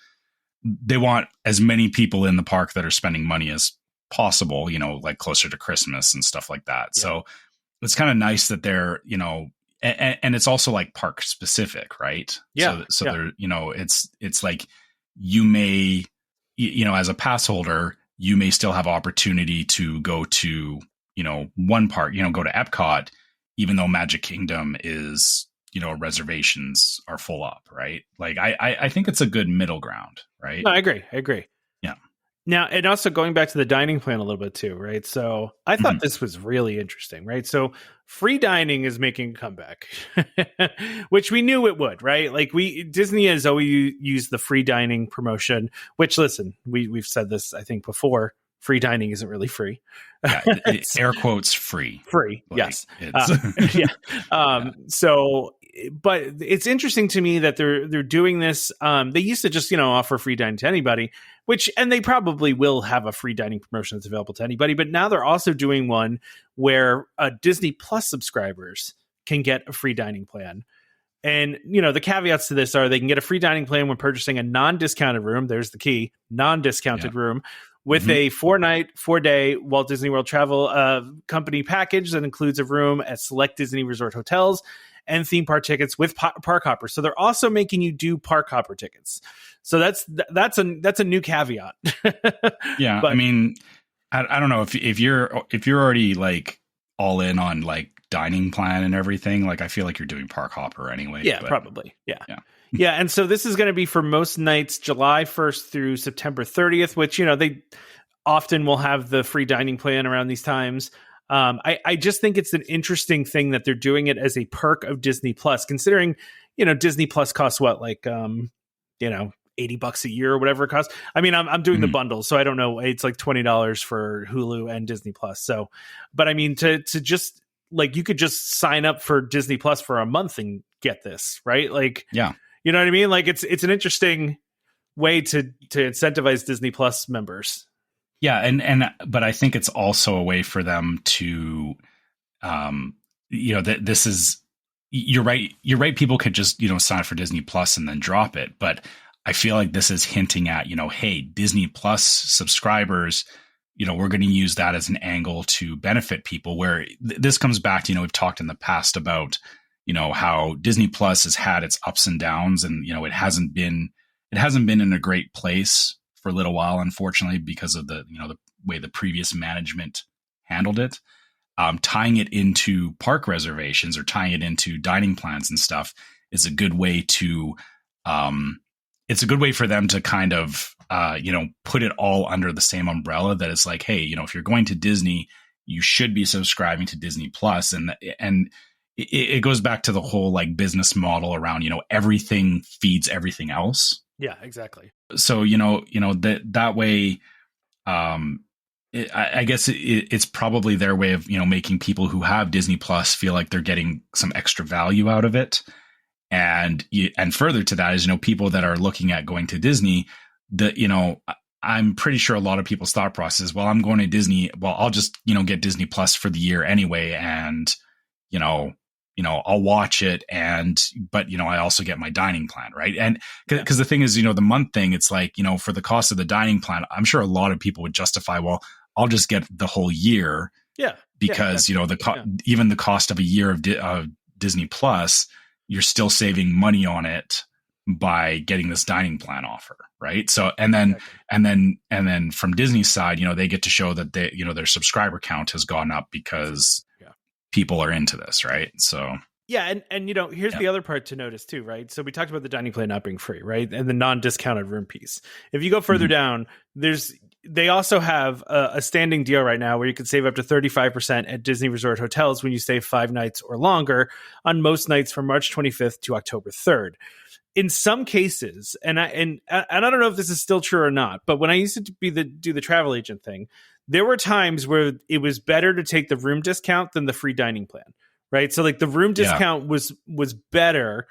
as many people in the park that are spending money as possible, like closer to Christmas and stuff like that. Yeah. So it's kind of nice that they're, and it's also like park specific, right? Yeah. So they're, it's like you may, as a pass holder, you may still have opportunity to go to, one park, go to Epcot, even though Magic Kingdom is, reservations are full up, right? Like I think it's a good middle ground, right? No, I agree. Yeah. Now, and also going back to the dining plan a little bit too, right? So I thought this was really interesting, right? So free dining is making a comeback, which we knew it would, right? Like Disney has always used the free dining promotion, which listen, we've said this, I think before, free dining isn't really free. Yeah, air quotes free. Free, like, yes. Yeah. So, but it's interesting to me that they're doing this. They used to just, offer free dining to anybody, and they probably will have a free dining promotion that's available to anybody. But now they're also doing one where Disney Plus subscribers can get a free dining plan. And, the caveats to this are they can get a free dining plan when purchasing a non-discounted room. There's the key, non-discounted room with a 4-night, 4-day Walt Disney World Travel Company package that includes a room at select Disney Resort hotels and theme park tickets with park hoppers. So they're also making you do park hopper tickets. So that's a new caveat. Yeah. But, I mean, I don't know if you're already like all in on like dining plan and everything, like I feel like you're doing park hopper anyway. Yeah, probably. Yeah. Yeah. And so this is going to be for most nights, July 1st through September 30th, which, they often will have the free dining plan around these times. I just think it's an interesting thing that they're doing it as a perk of Disney Plus, considering, Disney Plus costs what, like, $80 a year or whatever it costs. I mean, I'm doing the bundle, so I don't know. It's like $20 for Hulu and Disney Plus. So, but I mean, to just like, you could just sign up for Disney Plus for a month and get this, right? Like, yeah, you know what I mean? Like it's an interesting way to incentivize Disney Plus members. Yeah. But I think it's also a way for them to, this is you're right. You're right. People could just, sign up for Disney Plus and then drop it. But I feel like this is hinting at, hey, Disney Plus subscribers, we're going to use that as an angle to benefit people, where this comes back to, we've talked in the past about, how Disney Plus has had its ups and downs, and, it hasn't been in a great place for a little while, unfortunately, because of the way the previous management handled it. Tying it into park reservations or tying it into dining plans and stuff is a good way to, it's a good way for them to kind of, put it all under the same umbrella, that it's like, hey, if you're going to Disney, you should be subscribing to Disney Plus. And it goes back to the whole like business model around, everything feeds everything else. Yeah, exactly. So, that way, I guess it's probably their way of, making people who have Disney Plus feel like they're getting some extra value out of it. And further to that is, people that are looking at going to Disney, I'm pretty sure a lot of people's thought process is, well, I'm going to Disney. Well, I'll just, get Disney Plus for the year anyway. And, I'll watch it. But I also get my dining plan. Right. And because the thing is, the month thing, it's like, for the cost of the dining plan, I'm sure a lot of people would justify, well, I'll just get the whole year. Yeah. Because, even the cost of a year of Disney Plus, you're still saving money on it by getting this dining plan offer. Right. So, and then from Disney's side, they get to show that they, their subscriber count has gone up because people are into this. Right. So. Yeah. And here's the other part to notice too, right? So we talked about the dining plan not being free, right? And the non-discounted room piece. If you go further down, they also have a standing deal right now where you can save up to 35% at Disney Resort hotels when you stay 5 nights or longer on most nights from March 25th to October 3rd. In some cases, and I don't know if this is still true or not, but when I used to do the travel agent thing, there were times where it was better to take the room discount than the free dining plan, right? So like the room discount was better.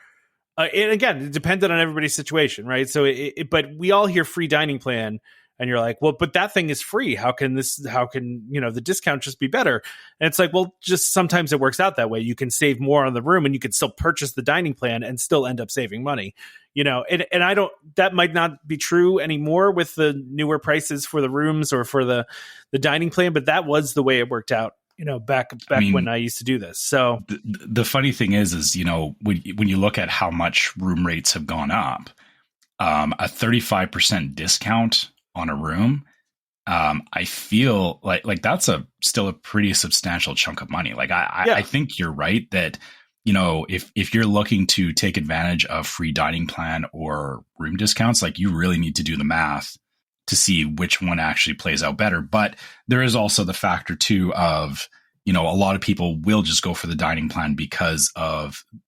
And again, it depended on everybody's situation, right? So but we all hear free dining plan, and you're like, well, but that thing is free. How can the discount just be better? And it's like, well, just sometimes it works out that way. You can save more on the room and you can still purchase the dining plan and still end up saving money, and that might not be true anymore with the newer prices for the rooms or for the dining plan, but that was the way it worked out, back when I used to do this. So the funny thing is, when you look at how much room rates have gone up, a 35% discount on a room, I feel like that's still a pretty substantial chunk of money. Like I think you're right that, if you're looking to take advantage of free dining plan or room discounts, like you really need to do the math to see which one actually plays out better. But there is also the factor too of, a lot of people will just go for the dining plan because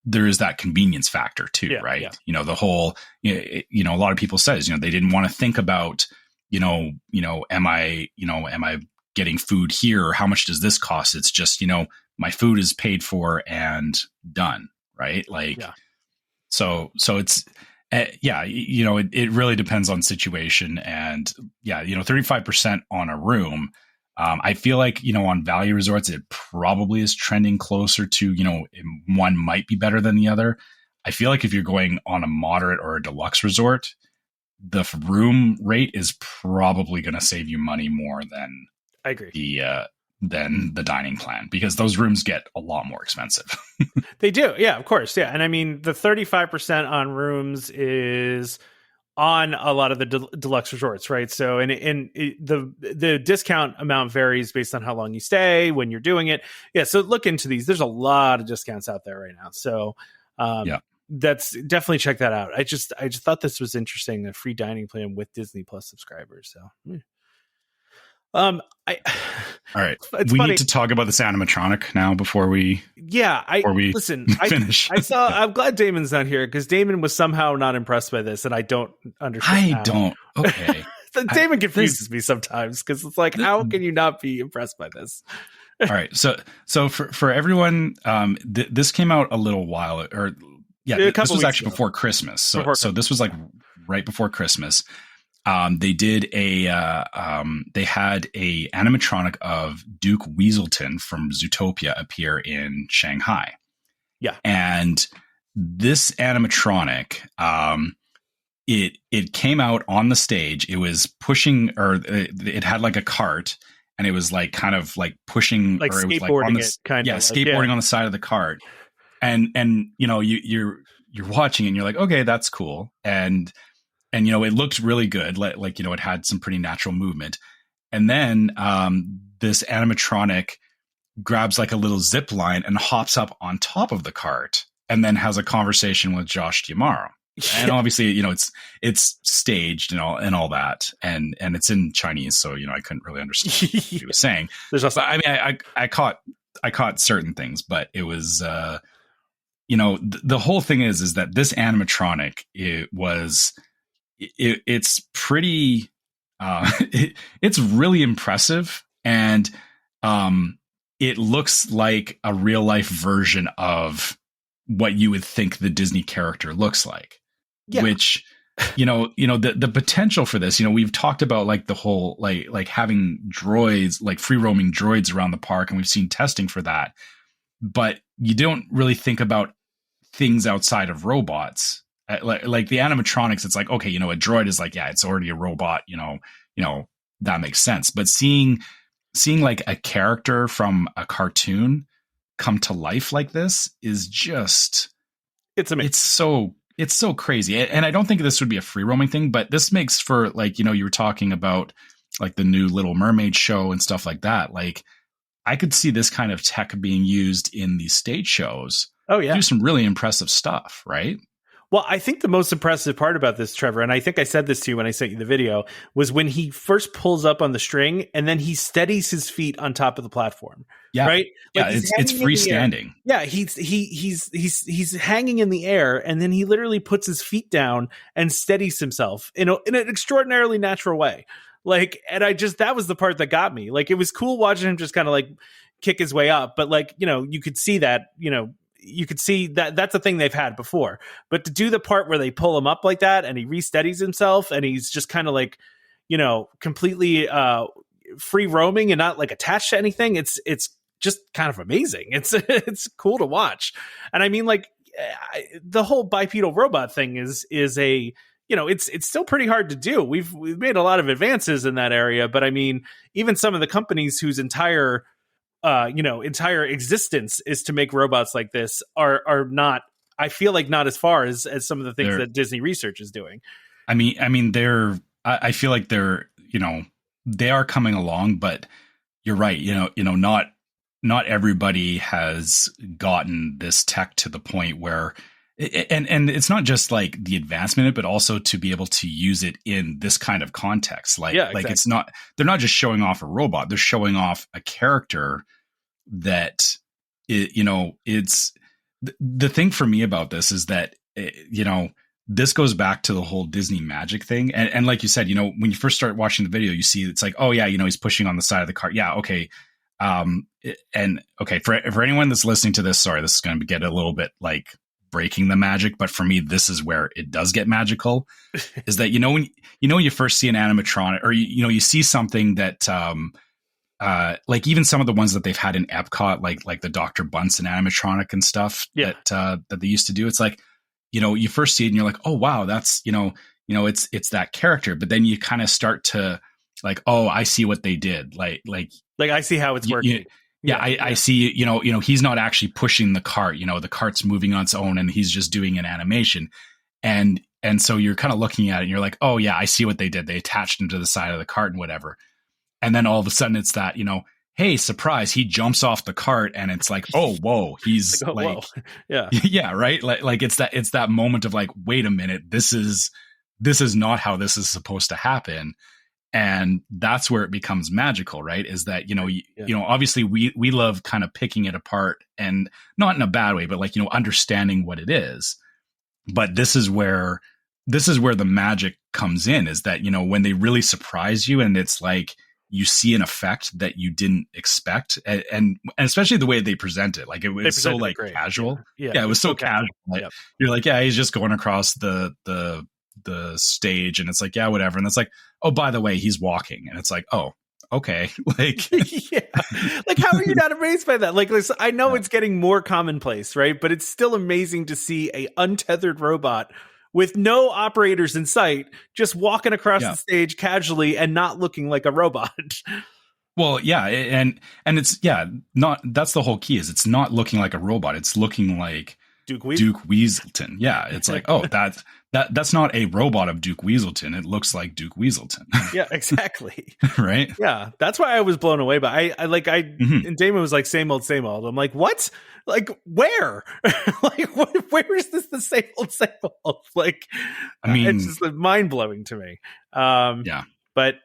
there is that convenience factor too, right? Yeah. The whole, a lot of people says, they didn't want to think about, am I getting food here? Or how much does this cost? It's just, my food is paid for and done. Right. So it's, it really depends on situation. And 35% on a room. I feel like, on value resorts, it probably is trending closer to, one might be better than the other. I feel like if you're going on a moderate or a deluxe resort, the room rate is probably going to save you money more than I agree. Than the dining plan, because those rooms get a lot more expensive. They do. Yeah, of course. Yeah. And I mean, the 35% on rooms is on a lot of the deluxe resorts, right? So, the discount amount varies based on how long you stay, when you're doing it. Yeah. So look into these. There's a lot of discounts out there right now. So, that's definitely check that out. I just thought this was interesting, a free dining plan with Disney Plus subscribers. So, all right, we need to talk about this animatronic now before we finish. I'm glad Damon's not here, because Damon was somehow not impressed by this, and I don't understand. Okay. Damon confuses me sometimes, because it's like, how can you not be impressed by this? All right, so for everyone, this came out a little while, or this was actually before Christmas. So this was like right before Christmas. They did they had a animatronic of Duke Weaselton from Zootopia appear in Shanghai. Yeah. And this animatronic, it came out on the stage. It was pushing, or it had like a cart, and it was like kind of like pushing, Like or it was like skateboarding on the, it, kind of. skateboarding on the side of the cart. And you know, you're watching and you're like, okay, that's cool. And you know, it looked really good. Like, you know, it had some pretty natural movement. And then this animatronic grabs like a little zip line and hops up on top of the cart, and then has a conversation with Josh D'Amaro. And obviously, you know, it's staged and all that, and it's in Chinese, so you know, I couldn't really understand what he was saying. There's also, I mean, I caught certain things, but it was, you know, the whole thing is that this animatronic, it's pretty, it's really impressive, and it looks like a real life version of what you would think the Disney character looks like. Yeah. Which, you know, the potential for this, you know, we've talked about like the whole, like having droids, like free roaming droids around the park, and we've seen testing for that, but you don't really think about things outside of robots. Like the animatronics, it's like, okay, you know, a droid is like, yeah, it's already a robot, you know, that makes sense. But seeing like a character from a cartoon come to life like this is just, it's amazing. It's so crazy. And I don't think this would be a free roaming thing, but this makes for, like, you know, you were talking about like the new Little Mermaid show and stuff like that. Like, I could see this kind of tech being used in these stage shows. Oh yeah. Do some really impressive stuff, right? Well, I think the most impressive part about this, Trevor, and I think I said this to you when I sent you the video, was when he first pulls up on the string and then he steadies his feet on top of the platform. Yeah. Right. Like, yeah. It's freestanding. Yeah. He's hanging in the air, and then he literally puts his feet down and steadies himself in an extraordinarily natural way. Like, and that was the part that got me. Like, it was cool watching him just kind of like kick his way up, but like, you know, you could see that, you know, you could see that that's a thing they've had before, but to do the part where they pull him up like that and he re-steadies himself and he's just kind of like, you know, completely free roaming and not like attached to anything. It's just kind of amazing. It's cool to watch. And I mean, like, the whole bipedal robot thing is a, you know, it's still pretty hard to do. We've made a lot of advances in that area, but I mean, even some of the companies whose entire existence is to make robots like this are not, I feel like, not as far as some of the things that Disney Research is doing. I mean, I feel like they're, you know, they are coming along, but you're right. You know, not everybody has gotten this tech to the point where, and it's not just like the advancement, but also to be able to use it in this kind of context. Like, exactly. Like, it's not, they're not just showing off a robot, they're showing off a character that, you know, it's the thing for me about this is that, you know, this goes back to the whole Disney magic thing. And like you said, you know, when you first start watching the video, you see it's like, oh yeah, you know, he's pushing on the side of the cart. Yeah. Okay. And okay. For anyone that's listening to this, sorry, this is going to get a little bit like breaking the magic, but for me, this is where it does get magical. Is that, you know, when you first see an animatronic, or you know, you see something that like even some of the ones that they've had in Epcot, like the Dr. Bunsen animatronic and stuff, that they used to do, it's like, you know, you first see it and you're like, oh wow, that's, you know, it's that character, but then you kind of start to like, oh, I see what they did, like I see how it's working. I see, you know, he's not actually pushing the cart, you know, the cart's moving on its own and he's just doing an animation. And so you're kind of looking at it and you're like, oh yeah, I see what they did. They attached him to the side of the cart and whatever. And then all of a sudden it's that, you know, hey, surprise, he jumps off the cart and it's like, oh, whoa, he's like, whoa. Yeah. Yeah. Right. Like it's that moment of like, wait a minute, this is not how this is supposed to happen. And that's where it becomes magical, right? Is that, you know, obviously we love kind of picking it apart, and not in a bad way, but like, you know, understanding what it is. But this is where the magic comes in, is that, you know, when they really surprise you and it's like you see an effect that you didn't expect, and especially the way they present it, like it was so like casual. Yeah, it was so casual. Like, you're like, yeah, he's just going across the stage and it's like, yeah, whatever. And it's like, oh, by the way, he's walking. And it's like, oh, okay. Like, Yeah. Like, how are you not amazed by that? Like, listen, I know it's getting more commonplace, right? But it's still amazing to see a untethered robot with no operators in sight just walking across the stage casually and not looking like a robot. well, yeah, and it's not, that's the whole key, is it's not looking like a robot. It's looking like Duke Weaselton. Yeah, it's like, oh, that's not a robot of Duke Weaselton. It looks like Duke Weaselton. Yeah, exactly. Right? Yeah, that's why I was blown away. But and Damon was like, same old, same old. I'm like, what? Like, where? Like, where is this the same old, same old? Like, I mean, it's just mind blowing to me. But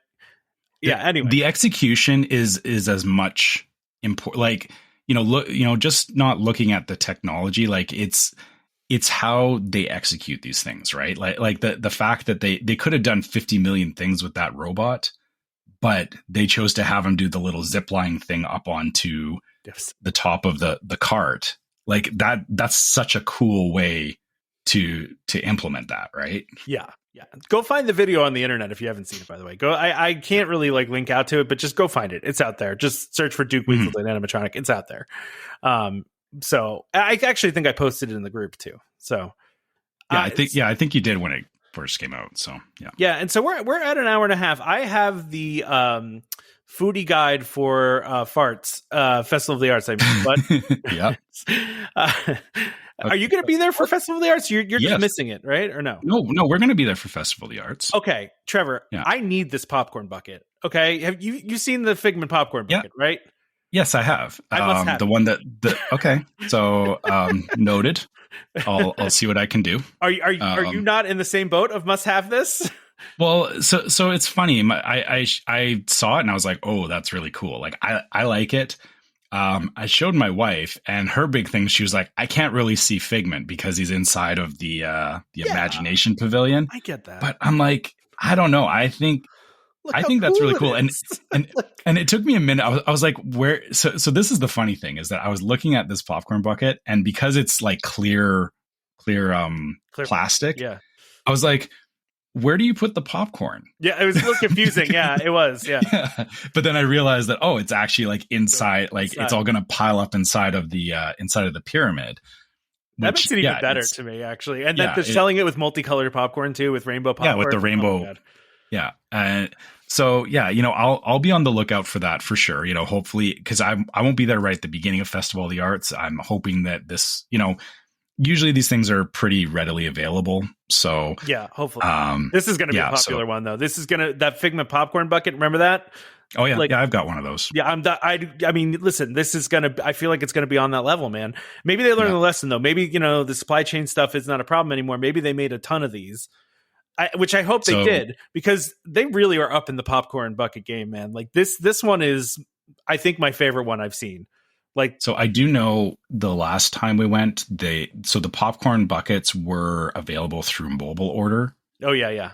yeah, anyway, the execution is as much important. Like, look, just not looking at the technology, like it's how they execute these things, right? Like the fact that they could have done 50 million things with that robot, but they chose to have him do the little zip line thing up onto the top of the cart. Like that's such a cool way to implement that, right? Yeah. Yeah. Go find the video on the internet if you haven't seen it, by the way. I can't really like link out to it, but just go find it. It's out there. Just search for Duke Weaselton animatronic. It's out there. So I actually think I posted it in the group too. So I think you did when it first came out. So yeah. Yeah, and so we're at an hour and a half. I have the foodie guide for farts, Festival of the Arts. I mean, but yeah. Are you going to be there for Festival of the Arts? You're just missing it, right? Or no? No, we're going to be there for Festival of the Arts. Okay, Trevor, I need this popcorn bucket. Okay, have you seen the Figment popcorn bucket, right? Yes, I have. I must have the one that okay. So noted. I'll see what I can do. Are you not in the same boat of must have this? Well, so it's funny. I saw it and I was like, oh, that's really cool. Like I like it. I showed my wife, and her big thing, she was like, I can't really see Figment because he's inside of the Imagination Pavilion. I get that. But I'm like, I don't know. I think that's really cool. And it took me a minute. I was like, where? So this is the funny thing, is that I was looking at this popcorn bucket, and because it's like clear plastic. Yeah. I was like, where do you put the popcorn? Yeah, it was a little confusing. Yeah, it was. Yeah. But then I realized that, it's actually like inside, like it's all going to pile up inside of the pyramid. That makes it even better to me, actually. And that they're selling it with multicolored popcorn too, with rainbow popcorn. Yeah, with the rainbow. Oh, yeah. So yeah, I'll be on the lookout for that for sure. Hopefully, because I won't be there right at the beginning of Festival of the Arts. I'm hoping that this, usually these things are pretty readily available. So yeah, hopefully this is going to be a popular one though. This is that Figment popcorn bucket. Remember that? Oh yeah, I've got one of those. Yeah, I mean, listen, this is I feel like it's gonna be on that level, man. Maybe they learned the lesson though. Maybe the supply chain stuff is not a problem anymore. Maybe they made a ton of these, which I hope they did, because they really are up in the popcorn bucket game, man. Like this one is, I think, my favorite one I've seen. So I do know the last time we went, the popcorn buckets were available through mobile order. Oh yeah.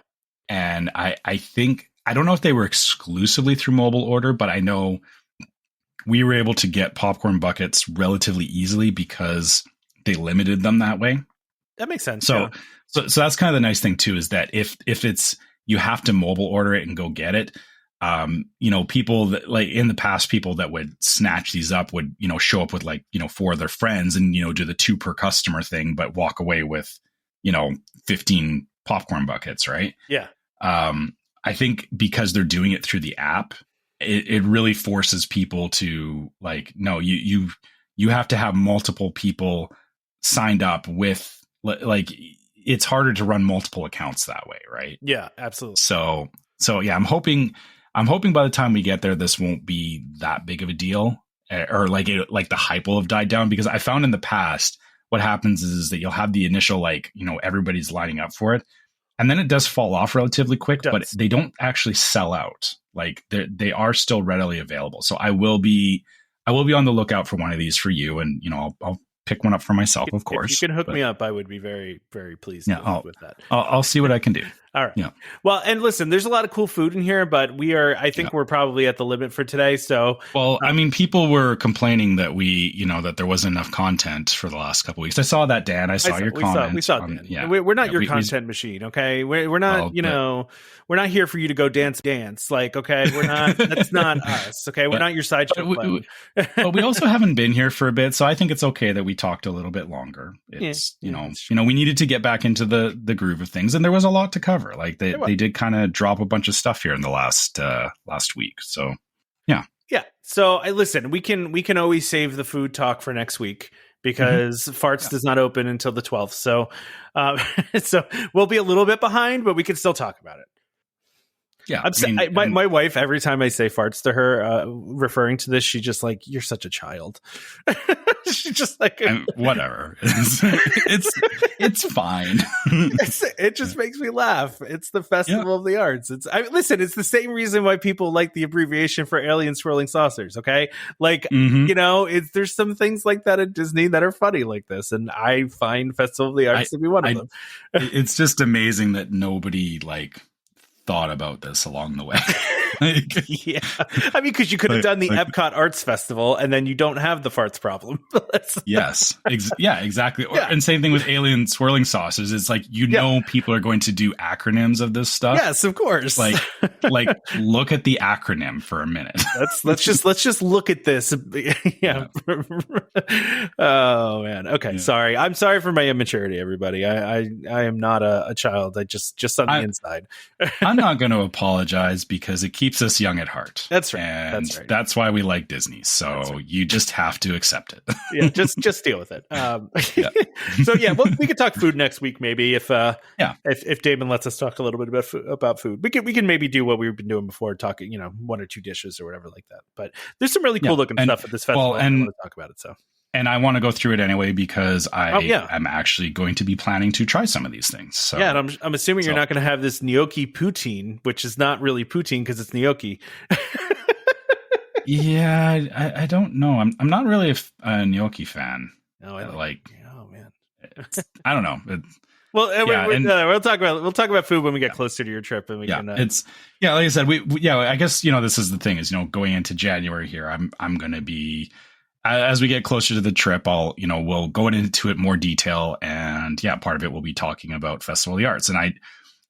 And I think, I don't know if they were exclusively through mobile order, but I know we were able to get popcorn buckets relatively easily because they limited them that way. That makes sense. So that's kind of the nice thing too, is that if it's, you have to mobile order it and go get it. People that, like in the past, people that would snatch these up would, show up with 4 of their friends and, do the 2 per customer thing, but walk away with, 15 popcorn buckets. Right. Yeah. I think because they're doing it through the app, it really forces people to no, you have to have multiple people signed up with, it's harder to run multiple accounts that way. Right. Yeah, absolutely. So yeah, I'm hoping by the time we get there, this won't be that big of a deal, or the hype will have died down, because I found in the past what happens is that you'll have the initial, everybody's lining up for it. And then it does fall off relatively quick, but they don't actually sell out. They are still readily available. So I will be on the lookout for one of these for you. And, I'll pick one up for myself, of course. If you can hook me up, I would be very, very pleased with that. I'll see what I can do. All right. Yeah. Well, and listen, there's a lot of cool food in here, but I think we're probably at the limit for today. So, well, I mean, people were complaining that that there wasn't enough content for the last couple of weeks. I saw that, Dan. I saw your comment. We saw Dan. Yeah. We're not your content machine. Okay. We're not, we're not here for you to go dance. Like, okay, we're not, that's not us. Okay. We're not your sideshow. But we also haven't been here for a bit. So I think it's okay that we talked a little bit longer. It's, we needed to get back into the groove of things, and there was a lot to cover. Like they did kind of drop a bunch of stuff here in the last week. So yeah. So listen, we can always save the food talk for next week because Farts does not open until the 12th. So so we'll be a little bit behind, but we can still talk about it. Yeah, my wife, every time I say farts to her, referring to this, she just like, you're such a child. She's just like, whatever. It's fine. It just makes me laugh. It's the Festival of the Arts. Listen, it's the same reason why people like the abbreviation for alien swirling saucers. Okay, like there's some things like that at Disney that are funny like this, and I find Festival of the Arts to be one of them. It's just amazing that nobody thought about this along the way. Yeah, I mean, because you could have done the Epcot Arts Festival, and then you don't have the farts problem. Yes, exactly. And same thing with alien swirling saucers. It's like people are going to do acronyms of this stuff. Yes, of course. Like look at the acronym for a minute. Let's just look at this. Yeah. Oh man. Okay. Yeah. Sorry. I'm sorry for my immaturity, everybody. I am not a child. I just on the inside. I'm not going to apologize because it keeps us young at heart. That's right. And that's why we like Disney. So you just have to accept it. Yeah, just deal with it. So we could talk food next week, maybe if Damon lets us talk a little bit about food. We can maybe do what we've been doing before, talking one or two dishes or whatever like that. But there's some really cool looking stuff at this festival. And I want to talk about it. So. And I want to go through it anyway because I'm actually going to be planning to try some of these things. So yeah, and I'm assuming you're not going to have this gnocchi poutine, which is not really poutine because it's gnocchi. Yeah, I don't know. I'm not really a gnocchi fan. No, I like. Oh man, I don't know. We'll talk about food when we get closer to your trip, and we can. Like I said, I guess this is the thing is going into January here. I'm going to be. As we get closer to the trip, we'll go into it more detail, and part of it will be talking about Festival of the Arts, and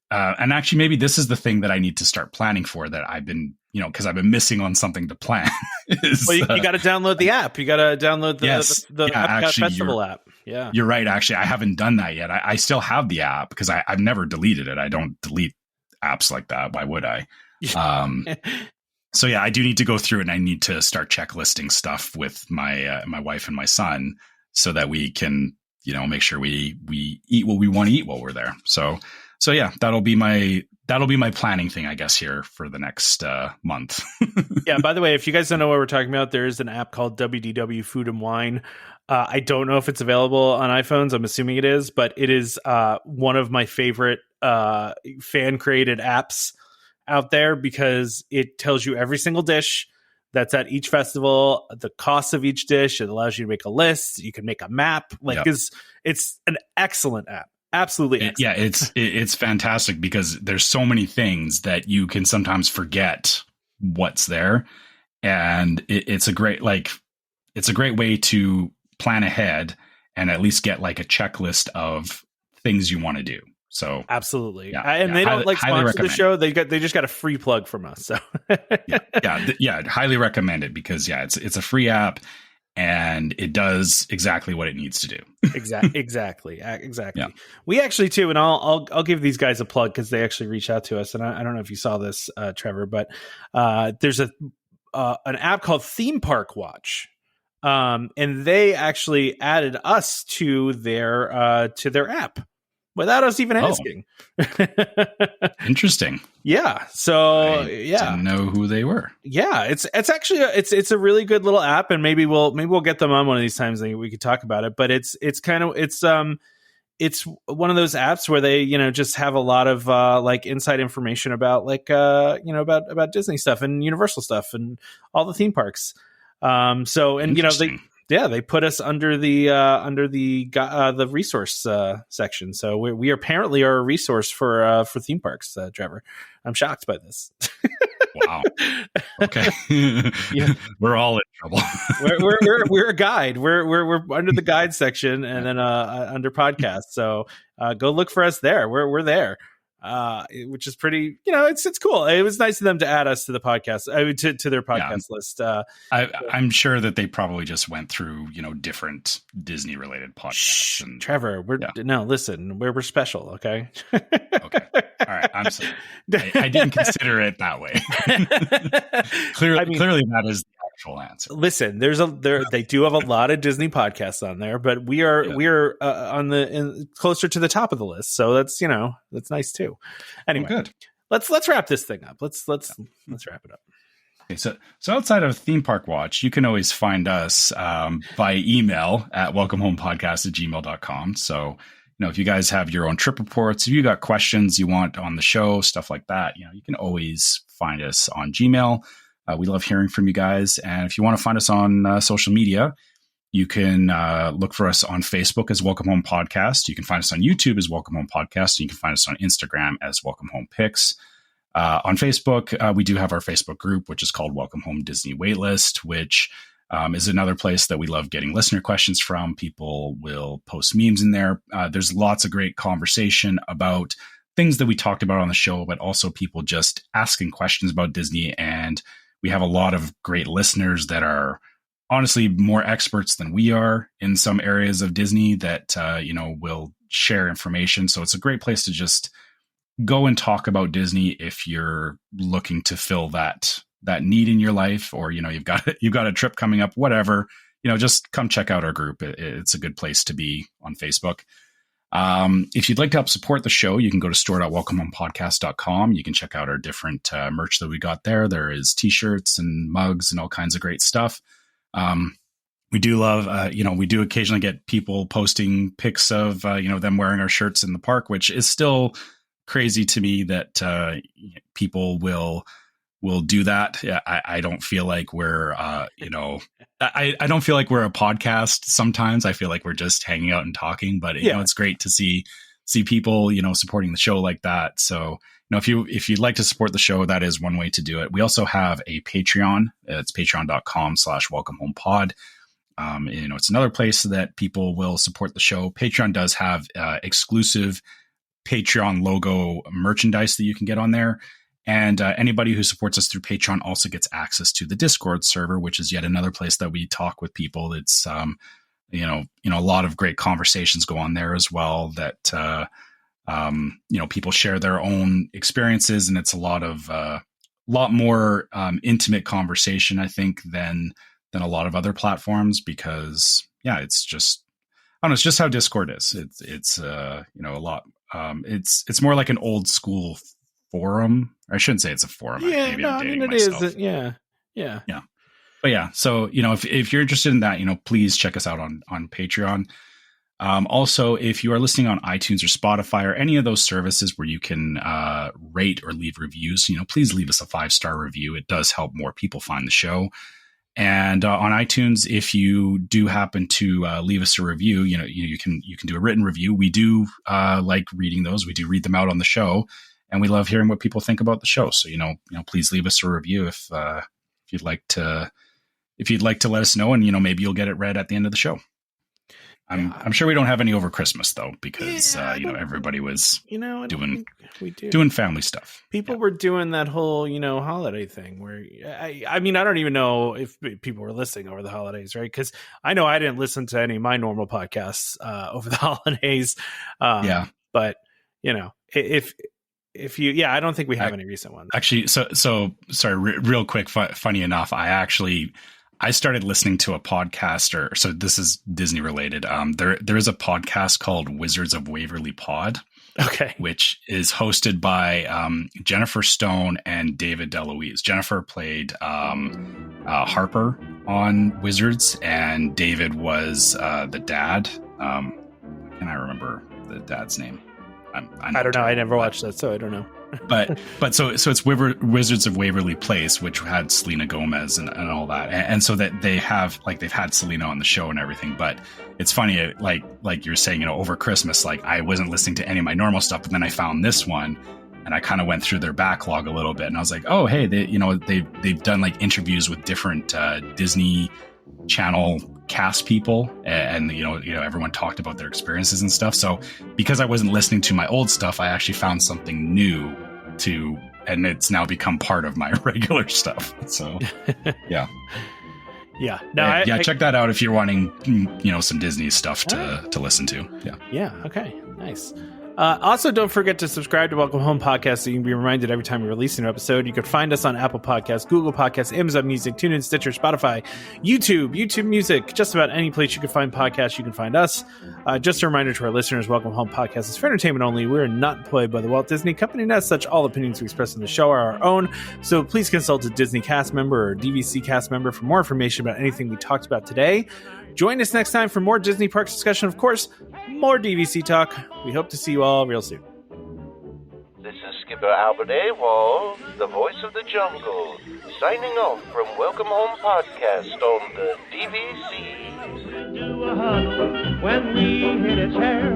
actually maybe this is the thing that I need to start planning for that I've been, because I've been missing on something to plan. You got to download the app. You got to download the Epcot Festival app. Yeah, you're right. Actually, I haven't done that yet. I still have the app because I've never deleted it. I don't delete apps like that. Why would I? So I do need to go through it, and I need to start checklisting stuff with my wife and my son so that we can, make sure we eat what we want to eat while we're there. So that'll be my planning thing, I guess, here for the next month. Yeah. By the way, if you guys don't know what we're talking about, there is an app called WDW Food and Wine. I don't know if it's available on iPhones. I'm assuming it is, but it is one of my favorite fan created apps out there because it tells you every single dish that's at each festival, the cost of each dish. It allows you to make a list. You can make a map. It's an excellent app. Absolutely excellent. Yeah, it's fantastic because there's so many things that you can sometimes forget what's there, and it's a great way to plan ahead and at least get a checklist of things you want to do. So absolutely, and they don't sponsor the show. They just got a free plug from us. So highly recommend it because it's a free app and it does exactly what it needs to do. Exactly. Yeah. We actually too, and I'll give these guys a plug because they actually reached out to us, and I don't know if you saw this, Trevor, but there's an app called Theme Park Watch. And they actually added us to their app without us even asking. Interesting. Yeah. So I didn't know who they were. Yeah. It's actually it's a really good little app, and maybe we'll get them on one of these times and we could talk about it. But it's one of those apps where they, just have a lot of inside information about about Disney stuff and Universal stuff and all the theme parks. They're they put us under the resource section. So we apparently are a resource for theme parks, Trevor. I'm shocked by this. Wow. Okay. Yeah. We're all in trouble. we're a guide. We're under the guide section, and then under podcast. So go look for us there. We're there. Which is pretty, it's cool. It was nice of them to add us to the podcast, to their podcast list. I'm sure that they probably just went through, different Disney related podcasts. Trevor, listen, we're special. Okay. Okay. All right. I'm sorry. I didn't consider it that way. Clearly that is the actual answer. Listen, they do have a lot of Disney podcasts on there, but we are on closer to the top of the list. So that's nice too. Anyway, good. Let's wrap this thing up. Let's wrap it up. Okay, so outside of Theme Park Watch, you can always find us by email at welcomehomepodcast@gmail.com. So, if you guys have your own trip reports, if you got questions you want on the show, stuff like that, you can always find us on Gmail. We love hearing from you guys. And if you want to find us on social media, you can look for us on Facebook as Welcome Home Podcast. You can find us on YouTube as Welcome Home Podcast. And you can find us on Instagram as Welcome Home Pics. On Facebook, we do have our Facebook group, which is called Welcome Home Disney Waitlist, which is another place that we love getting listener questions from. People will post memes in there. There's lots of great conversation about things that we talked about on the show, but also people just asking questions about Disney. And we have a lot of great listeners that are honestly more experts than we are in some areas of Disney that, will share information. So it's a great place to just go and talk about Disney if you're looking to fill that need in your life, or, you've got a trip coming up, whatever, just come check out our group. It's a good place to be on Facebook. If you'd like to help support the show, you can go to store.welcomehomepodcast.com. You can check out our different merch that we got there. There is t-shirts and mugs and all kinds of great stuff. We do love, we do occasionally get people posting pics of, them wearing our shirts in the park, which is still crazy to me that people will do that. I don't feel like we're, I don't feel like we're a podcast. Sometimes I feel like we're just hanging out and talking, but it's great to see people, supporting the show like that. So, if you'd like to support the show, that is one way to do it. We also have a Patreon. It's patreon.com/welcomehomepod. It's another place that people will support the show. Patreon does have exclusive Patreon logo merchandise that you can get on there. And anybody who supports us through Patreon also gets access to the Discord server, which is yet another place that we talk with people. It's, a lot of great conversations go on there as well that, people share their own experiences, and it's a lot more intimate conversation, I think, than a lot of other platforms, because it's just, I don't know, it's just how Discord is. It's a lot. It's more like an old school forum. I shouldn't say it's a forum. Maybe I'm dating myself. Is. Yeah. But yeah, so if you're interested in that, please check us out on Patreon. Also, if you are listening on iTunes or Spotify or any of those services where you can rate or leave reviews, please leave us a 5-star review. It does help more people find the show. And on iTunes, if you do happen to leave us a review, you can do a written review. We do like reading those. We do read them out on the show, and we love hearing what people think about the show. So please leave us a review if you'd like to let us know, and maybe you'll get it read at the end of the show. I'm sure we don't have any over Christmas though, because everybody was doing family stuff. People were doing that whole holiday thing where I don't even know if people were listening over the holidays, right? Because I know I didn't listen to any of my normal podcasts over the holidays. But if you, I don't think we have any recent ones. Actually, so sorry, real quick, funny enough, I started listening to a podcast, so this is Disney related. There is a podcast called Wizards of Waverly Pod, okay, which is hosted by Jennifer Stone and David DeLuise. Jennifer played Harper on Wizards, and David was the dad. Can I remember the dad's name? I don't know. I never watched that, so I don't know. but so it's Wizards of Waverly Place, which had Selena Gomez and all that, and so that they've had Selena on the show and everything. But it's funny, like you're saying, over Christmas, like I wasn't listening to any of my normal stuff, but then I found this one, and I kind of went through their backlog a little bit, and I was like, oh hey, they've done like interviews with different Disney Channel cast people, and everyone talked about their experiences and stuff. So because I wasn't listening to my old stuff, I actually found something new and it's now become part of my regular stuff. So yeah. Check that out if you're wanting some Disney stuff to listen to. Okay, nice. Also, don't forget to subscribe to Welcome Home Podcast so you can be reminded every time we release an episode. You can find us on Apple Podcasts, Google Podcasts, Amazon Music, TuneIn, Stitcher, Spotify, YouTube Music, just about any place you can find podcasts, you can find us. Just a reminder to our listeners, Welcome Home Podcast is for entertainment only. We're not employed by the Walt Disney Company, and as such, all opinions we express on the show are our own. So please consult a Disney cast member or DVC cast member for more information about anything we talked about today. Join us next time for more Disney Parks discussion. Of course, more DVC talk. We hope to see you all real soon. This is Skipper Albert Awol, the voice of the jungle, signing off from Welcome Home Podcast on the DVC. Do a huddle when we hit a chair.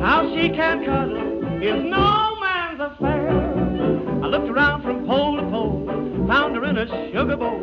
How she can cuddle is no man's affair. I looked around from pole to pole, found her in a sugar bowl.